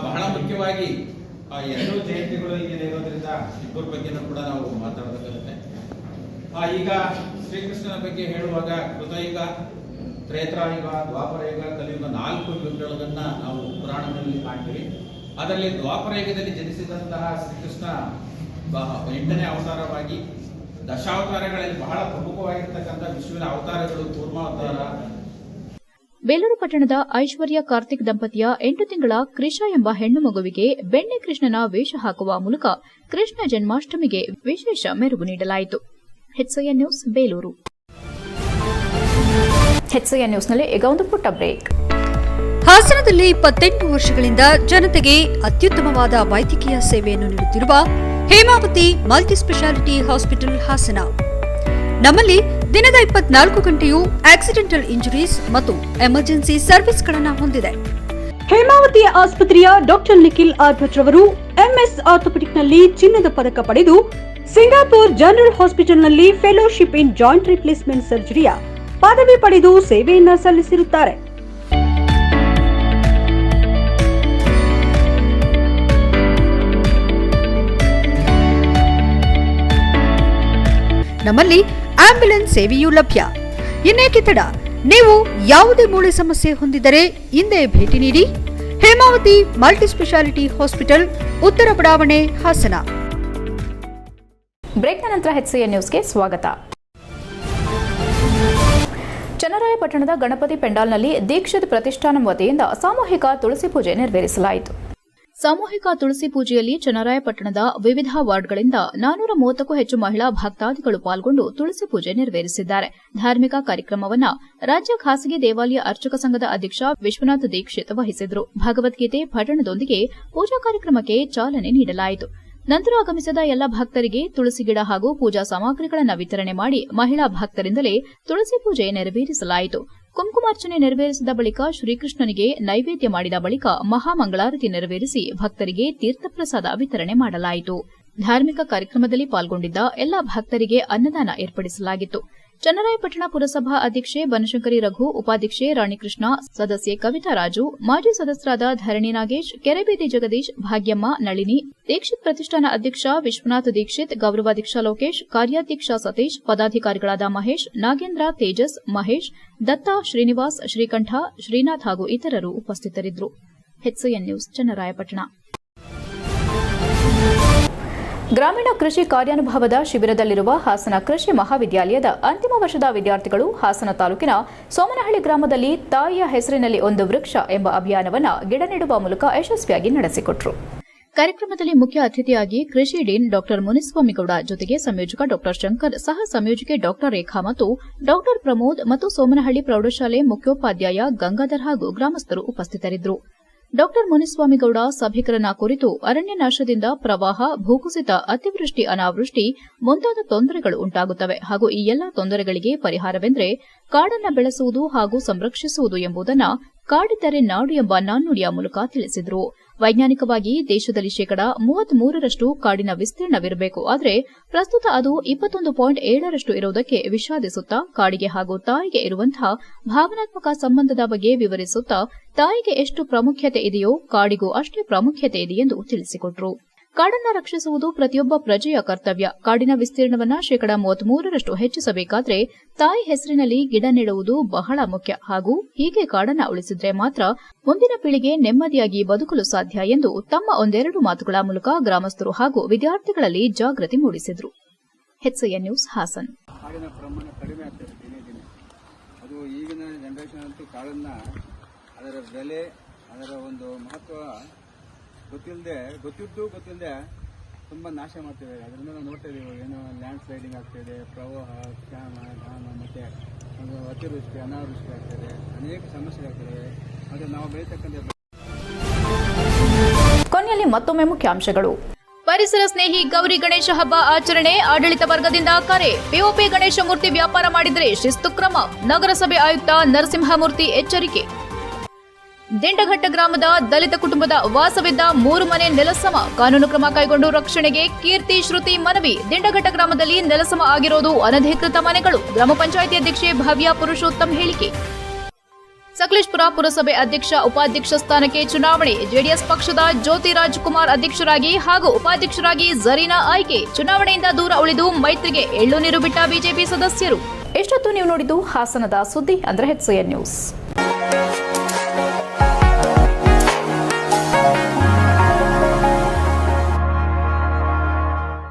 ಬಹಳ ಮುಖ್ಯವಾಗಿ ಎರಡೂ ಜಯಂತಿಗಳು ಇಲ್ಲಿ ಇರೋದ್ರಿಂದ ಇಬ್ಬರ ಬಗ್ಗೆನೂ ಕೂಡ ನಾವು ಮಾತಾಡಬೇಕಾಗುತ್ತೆ. ಈಗ ಶ್ರೀಕೃಷ್ಣನ ಬಗ್ಗೆ ಹೇಳುವಾಗ ಕೃತಯುಗ, ತ್ರೇತಾಯುಗ, ದ್ವಾಪರಯುಗ, ಕಲಿಯುಗ 4 ಯುಗಗಳನ್ನ ನಾವು ಪುರಾಣಗಳಲ್ಲಿ ಕಾಣ್ತೀವಿ. ಅದರಲ್ಲಿ ದ್ವಾಪರಯುಗದಲ್ಲಿ ಜನಿಸಿದಂತಹ ಶ್ರೀಕೃಷ್ಣ 8ನೇ ಅವತಾರವಾಗಿ ದಶಾವತಾರಗಳಲ್ಲಿ ಬಹಳ ಪ್ರಮುಖವಾಗಿರ್ತಕ್ಕಂಥ ವಿಶ್ವದ ಅವತಾರಗಳು ಕೂರ್ಮಾವತಾರ. ಬೇಲೂರು ಪಟ್ಟಣದ ಐಶ್ವರ್ಯ ಕಾರ್ತಿಕ್ ದಂಪತಿಯ 8 ತಿಂಗಳ ಕ್ರಿಷಾ ಎಂಬ ಹೆಣ್ಣು ಮಗುವಿಗೆ ಬೆಣ್ಣೆ ಕೃಷ್ಣನ ವೇಷ ಹಾಕುವ ಮೂಲಕ ಕೃಷ್ಣ ಜನ್ಮಾಷ್ಟಮಿಗೆ ವಿಶೇಷ ಮೆರುಗು ನೀಡಲಾಯಿತು. HCN news Belur. HCN ನ್ಯೂಸ್ನಲ್ಲಿ ಈಗ ಒಂದು ಪುಟ್ಟ ಬ್ರೇಕ್. ಹಾಸನದಲ್ಲಿ 28 ವರ್ಷಗಳಿಂದ ಜನತೆಗೆ ಅತ್ಯುತ್ತಮವಾದ ವೈದ್ಯಕೀಯ ಸೇವೆಯನ್ನು ನೀಡುತ್ತಿರುವ Hemavathi multi speciality hospital Hassan. ನಮ್ಮಲ್ಲಿ ದಿನದ 24 ಗಂಟೆಯೂ ಆಕ್ಸಿಡೆಂಟಲ್ ಇಂಜುರೀಸ್ ಮತ್ತು ಎಮರ್ಜೆನ್ಸಿ ಸರ್ವಿಸ್ಗಳನ್ನು ಹೊಂದಿದೆ. ಹೇಮಾವತಿ ಆಸ್ಪತ್ರೆಯ ಡಾಕ್ಟರ್ ನಿಖಿಲ್ ಆರ್ಭಟ್ ರವರು MS ಆರ್ಥೋಪೆಡಿಕ್ನಲ್ಲಿ ಚಿನ್ನದ ಪದಕ ಪಡೆದು ಸಿಂಗಾಪುರ್ ಜನರಲ್ ಹಾಸ್ಪಿಟಲ್ನಲ್ಲಿ ಫೆಲೋಶಿಪ್ ಇನ್ ಜಾಯಿಂಟ್ ರಿಪ್ಲೇಸ್ಮೆಂಟ್ ಸರ್ಜರಿಯ ಪದವಿ ಪಡೆದು ಸೇವೆಯನ್ನ ಸಲ್ಲಿಸಿರುತ್ತಾರೆ. ನಮ್ಮಲ್ಲಿ ಆಂಬ್ಯುಲೆನ್ಸ್ ಸೇವೆಯೂ ಲಭ್ಯ. ಇನ್ನೇಕೆ ತಡ? ನೀವು ಯಾವುದೇ ಮೂಳೆ ಸಮಸ್ಯೆ ಹೊಂದಿದರೆ ಹಿಂದೆ ಭೇಟಿ ನೀಡಿ. ಹೇಮಾವತಿ ಮಲ್ಟಿ ಸ್ಪೆಷಾಲಿಟಿ ಹಾಸ್ಪಿಟಲ್, ಉತ್ತರ ಬಡಾವಣೆ, ಹಾಸನ. ಬ್ರೇಕ್ನ ನಂತರ HCN ನ್ಯೂಸ್ಗೆ ಸ್ವಾಗತ. ಚನ್ನರಾಯಪಟ್ಟಣದ ಗಣಪತಿ ಪೆಂಡಾಲ್ನಲ್ಲಿ ದೀಕ್ಷಿತ್ ಪ್ರತಿಷ್ಠಾನ ವತಿಯಿಂದ ಸಾಮೂಹಿಕ ತುಳಸಿ ಪೂಜೆ ನೆರವೇರಿಸಲಾಯಿತು. ಸಾಮೂಹಿಕ ತುಳಸಿ ಪೂಜೆಯಲ್ಲಿ ಚನ್ನರಾಯಪಟ್ಟಣದ ವಿವಿಧ ವಾರ್ಡ್ಗಳಿಂದ 430ಕ್ಕೂ ಹೆಚ್ಚು ಮಹಿಳಾ ಭಕ್ತಾದಿಗಳು ಪಾಲ್ಗೊಂಡು ತುಳಸಿ ಪೂಜೆ ನೆರವೇರಿಸಿದ್ದಾರೆ. ಧಾರ್ಮಿಕ ಕಾರ್ಯಕ್ರಮವನ್ನು ರಾಜ್ಯ ಖಾಸಗಿ ದೇವಾಲಯ ಅರ್ಚಕ ಸಂಘದ ಅಧ್ಯಕ್ಷ ವಿಶ್ವನಾಥ್ ದೀಕ್ಷಿತ್ ವಹಿಸಿದರು. ಭಗವದ್ಗೀತೆ ಪಠಣದೊಂದಿಗೆ ಪೂಜಾ ಕಾರ್ಯಕ್ರಮಕ್ಕೆ ಚಾಲನೆ ನೀಡಲಾಯಿತು. ನಂತರ ಆಗಮಿಸಿದ ಎಲ್ಲ ಭಕ್ತರಿಗೆ ತುಳಸಿ ಗಿಡ ಹಾಗೂ ಪೂಜಾ ಸಾಮಗ್ರಿಗಳನ್ನು ವಿತರಣೆ ಮಾಡಿ ಮಹಿಳಾ ಭಕ್ತರಿಂದಲೇ ತುಳಸಿ ಪೂಜೆ ನೆರವೇರಿಸಲಾಯಿತು. ಕುಂಕುಮಾರ್ಚನೆ ನೆರವೇರಿಸಿದ ಬಳಿಕ ಶ್ರೀಕೃಷ್ಣನಿಗೆ ನೈವೇದ್ಯ ಮಾಡಿದ ಬಳಿಕ ಮಹಾಮಂಗಳಾರತಿ ನೆರವೇರಿಸಿ ಭಕ್ತರಿಗೆ ತೀರ್ಥಪ್ರಸಾದ ವಿತರಣೆ ಮಾಡಲಾಯಿತು. ಧಾರ್ಮಿಕ ಕಾರ್ಯಕ್ರಮದಲ್ಲಿ ಪಾಲ್ಗೊಂಡಿದ್ದ ಎಲ್ಲ ಭಕ್ತರಿಗೆ ಅನ್ನದಾನ ಏರ್ಪಡಿಸಲಾಗಿತ್ತು. ಚನ್ನರಾಯಪಟ್ಟಣ ಪುರಸಭಾ ಅಧ್ಯಕ್ಷೆ ಬನಶಂಕರಿ ರಘು, ಉಪಾಧ್ಯಕ್ಷೆ ರಾಣಿಕೃಷ್ಣ, ಸದಸ್ಯೆ ಕವಿತಾ ರಾಜು, ಮಾಜಿ ಸದಸ್ಯರಾದ ಧರಣಿ ನಾಗೇಶ್, ಕೆರೆಬೀದಿ ಜಗದೀಶ್, ಭಾಗ್ಯಮ್ಮ, ನಳಿನಿ, ದೀಕ್ಷಿತ್ ಪ್ರತಿಷ್ಠಾನ ಅಧ್ಯಕ್ಷ ವಿಶ್ವನಾಥ್ ದೀಕ್ಷಿತ್, ಗೌರವಾಧ್ಯಕ್ಷ ಲೋಕೇಶ್, ಕಾರ್ಯಾಧ್ಯಕ್ಷ ಸತೀಶ್, ಪದಾಧಿಕಾರಿಗಳಾದ ಮಹೇಶ್, ನಾಗೇಂದ್ರ, ತೇಜಸ್, ಮಹೇಶ್, ದತ್ತ, ಶ್ರೀನಿವಾಸ್, ಶ್ರೀಕಂಠ, ಶ್ರೀನಾಥ್ ಹಾಗೂ ಇತರರು ಉಪಸ್ಥಿತರಿದ್ದರು. HCN news Channarayapatna. ಗ್ರಾಮೀಣ ಕೃಷಿ ಕಾರ್ಯಾನುಭವದ ಶಿಬಿರದಲ್ಲಿರುವ ಹಾಸನ ಕೃಷಿ ಮಹಾವಿದ್ಯಾಲಯದ ಅಂತಿಮ ವರ್ಷದ ವಿದ್ಯಾರ್ಥಿಗಳು ಹಾಸನ ತಾಲೂಕಿನ ಸೋಮನಹಳ್ಳಿ ಗ್ರಾಮದಲ್ಲಿ ತಾಯಿಯ ಹೆಸರಿನಲ್ಲಿ ಒಂದು ವೃಕ್ಷ ಎಂಬ ಅಭಿಯಾನವನ್ನು ಗಿಡ ನೆಡುವ ಮೂಲಕ ಯಶಸ್ವಿಯಾಗಿ ನಡೆಸಿಕೊಟ್ಟರು. ಕಾರ್ಯಕ್ರಮದಲ್ಲಿ ಮುಖ್ಯ ಅತಿಥಿಯಾಗಿ ಕೃಷಿ ಡೀನ್ ಡಾ ಮುನಿಸ್ವಾಮಿಗೌಡ ಜೊತೆಗೆ ಸಂಯೋಜಕ ಡಾ ಶಂಕರ್, ಸಹ ಸಂಯೋಜಕೆ ಡಾ ರೇಖಾ ಮತ್ತು ಡಾ ಪ್ರಮೋದ್ ಮತ್ತು ಸೋಮನಹಳ್ಳಿ ಪ್ರೌಢಶಾಲೆ ಮುಖ್ಯೋಪಾಧ್ಯಾಯ ಗಂಗಾಧರ್ ಹಾಗೂ ಗ್ರಾಮಸ್ಥರು ಉಪಸ್ಥಿತರಿದ್ದರು. ಡಾ ಮುನಿಸ್ವಾಮಿಗೌಡ ಸಭಿಕರನ್ನ ಕುರಿತು ಅರಣ್ಯ ನಾಶದಿಂದ ಪ್ರವಾಹ, ಭೂಕುಸಿತ, ಅತಿವೃಷ್ಟಿ, ಅನಾವೃಷ್ಟಿ ಮುಂತಾದ ತೊಂದರೆಗಳು ಉಂಟಾಗುತ್ತವೆ ಹಾಗೂ ಈ ಎಲ್ಲಾ ತೊಂದರೆಗಳಿಗೆ ಪರಿಹಾರವೆಂದರೆ ಕಾಡನ್ನು ಬೆಳೆಸುವುದು ಹಾಗೂ ಸಂರಕ್ಷಿಸುವುದು ಎಂಬುದನ್ನು ಕಾಡಿದ್ದರೆ ನಾಡು ಎಂಬ ನಾಣ್ಣುಡಿಯ ಮೂಲಕ ತಿಳಿಸಿದರು. ವೈಜ್ಞಾನಿಕವಾಗಿ ದೇಶದಲ್ಲಿ 33% ಕಾಡಿನ ವಿಸ್ತೀರ್ಣವಿರಬೇಕು. ಆದರೆ ಪ್ರಸ್ತುತ ಅದು 21.7% ಇರುವುದಕ್ಕೆ ವಿಷಾದಿಸುತ್ತಾ ಕಾಡಿಗೆ ಹಾಗೂ ತಾಯಿಗೆ ಇರುವಂತಹ ಭಾವನಾತ್ಮಕ ಸಂಬಂಧದ ಬಗ್ಗೆ ವಿವರಿಸುತ್ತಾ ತಾಯಿಗೆ ಎಷ್ಟು ಪ್ರಾಮುಖ್ಯತೆ ಇದೆಯೋ ಕಾಡಿಗೂ ಅಷ್ಟೇ ಪ್ರಾಮುಖ್ಯತೆ ಇದೆ ಎಂದು ತಿಳಿಸಿಕೊಟ್ಟರು. ಕಾಡನ್ನು ರಕ್ಷಿಸುವುದು ಪ್ರತಿಯೊಬ್ಬ ಪ್ರಜೆಯ ಕರ್ತವ್ಯ. ಕಾಡಿನ ವಿಸ್ತೀರ್ಣವನ್ನು 33% ಹೆಚ್ಚಿಸಬೇಕಾದರೆ ತಾಯಿ ಹೆಸರಿನಲ್ಲಿ ಗಿಡ ನೆಡುವುದು ಬಹಳ ಮುಖ್ಯ ಹಾಗೂ ಹೀಗೆ ಕಾಡನ್ನು ಉಳಿಸಿದ್ರೆ ಮಾತ್ರ ಮುಂದಿನ ಪೀಳಿಗೆ ನೆಮ್ಮದಿಯಾಗಿ ಬದುಕಲು ಸಾಧ್ಯ ಎಂದು ತಮ್ಮ ಒಂದೆರಡು ಮಾತುಗಳ ಮೂಲಕ ಗ್ರಾಮಸ್ಥರು ಹಾಗೂ ವಿದ್ಯಾರ್ಥಿಗಳಲ್ಲಿ ಜಾಗೃತಿ ಮೂಡಿಸಿದರು. HCN news Hassan. ಕಾಡಿನ ಪ್ರಮಾಣ ಕಡಿಮೆ ಆಗ್ತದೆ ದಿನೇ ದಿನೇ. ಅದು ಈಗಿನ ಜನರೇಷನ್ ಅಂತೂ ಕಾಡನ್ನ ಅದರ ಬೆಲೆ ಅದರ ಒಂದು ಮಹತ್ವ ಗೊತ್ತಿಲ್ಲದೆ ತುಂಬ ನಾಶ ಮಾಡ್ತೇವೆ. ಅದರಿಂದ ನಾವು ನೋಡ್ತಾ ಇದ್ದೀವಿ, ಏನೋ ಲ್ಯಾಂಡ್ ಸ್ಲೈಡಿಂಗ್ ಆಗ್ತಾಯಿದೆ, ಪ್ರವಾಹ, ಕ್ಷಾಮ, ಧಾಮ, ಮತ್ತು ಅತಿವೃಷ್ಟಿ, ಅನಾವೃಷ್ಟಿ ಆಗ್ತಾಯಿದೆ, ಅನೇಕ ಸಮಸ್ಯೆಗಳಾಗ್ತದೆ. ಆದರೆ ನಾವು ಬೆಳೀತಕ್ಕಂಥ ಕೊನೆಯಲ್ಲಿ ಮತ್ತೊಮ್ಮೆ ಮುಖ್ಯಾಂಶಗಳು. ಪರಿಸರ ಸ್ನೇಹಿ ಗೌರಿ ಗಣೇಶ ಹಬ್ಬ ಆಚರಣೆ, ಆಡಳಿತ ವರ್ಗದಿಂದ ಕರೆ. ಪಿಒಪಿ ಗಣೇಶ ಮೂರ್ತಿ ವ್ಯಾಪಾರ ಮಾಡಿದರೆ ಶಿಸ್ತು ಕ್ರಮ, ನಗರಸಭೆ ಆಯುಕ್ತ ನರಸಿಂಹಮೂರ್ತಿ ಎಚ್ಚರಿಕೆ. ದಿಂಡಘಟ್ಟ ಗ್ರಾಮದ ದಲಿತ ಕುಟುಂಬದ ವಾಸವಿದ್ದ 3 ಮನೆ ನೆಲಸಮ, ಕಾನೂನು ಕ್ರಮ ಕೈಗೊಂಡು ರಕ್ಷಣೆಗೆ ಕೀರ್ತಿ ಶ್ರುತಿ ಮನವಿ. ದಿಂಡಘಟ್ಟ ಗ್ರಾಮದಲ್ಲಿ ನೆಲಸಮ ಆಗಿರೋದು ಅನಧಿಕೃತ ಮನೆಗಳು. ಗ್ರಾಮ ಪಂಚಾಯಿತಿ ಅಧ್ಯಕ್ಷೆ ಭವ್ಯ ಪುರುಷೋತ್ತಮ್ ಹೇಳಿಕೆ. ಸಕಲೇಶಪುರ ಪುರಸಭೆ ಅಧ್ಯಕ್ಷ ಉಪಾಧ್ಯಕ್ಷ ಸ್ಥಾನಕ್ಕೆ ಚುನಾವಣೆ, ಜೆಡಿಎಸ್ ಪಕ್ಷದ ಜ್ಯೋತಿ ರಾಜ್ಕುಮಾರ್ ಅಧ್ಯಕ್ಷರಾಗಿ ಹಾಗೂ ಉಪಾಧ್ಯಕ್ಷರಾಗಿ ಜರೀನಾ ಆಯ್ಕೆ. ಚುನಾವಣೆಯಿಂದ ದೂರ ಉಳಿದು ಮೈತ್ರಿಗೆ ಎಳ್ಳು ನೀರು ಬಿಟ್ಟ ಬಿಜೆಪಿ ಸದಸ್ಯರು. ಎಷ್ಟೊತ್ತು ನೀವು ನೋಡಿದ್ದು ಹಾಸನದ ಸುದ್ದಿ ಅಂದ್ರೆ HCN ನ್ಯೂಸ್.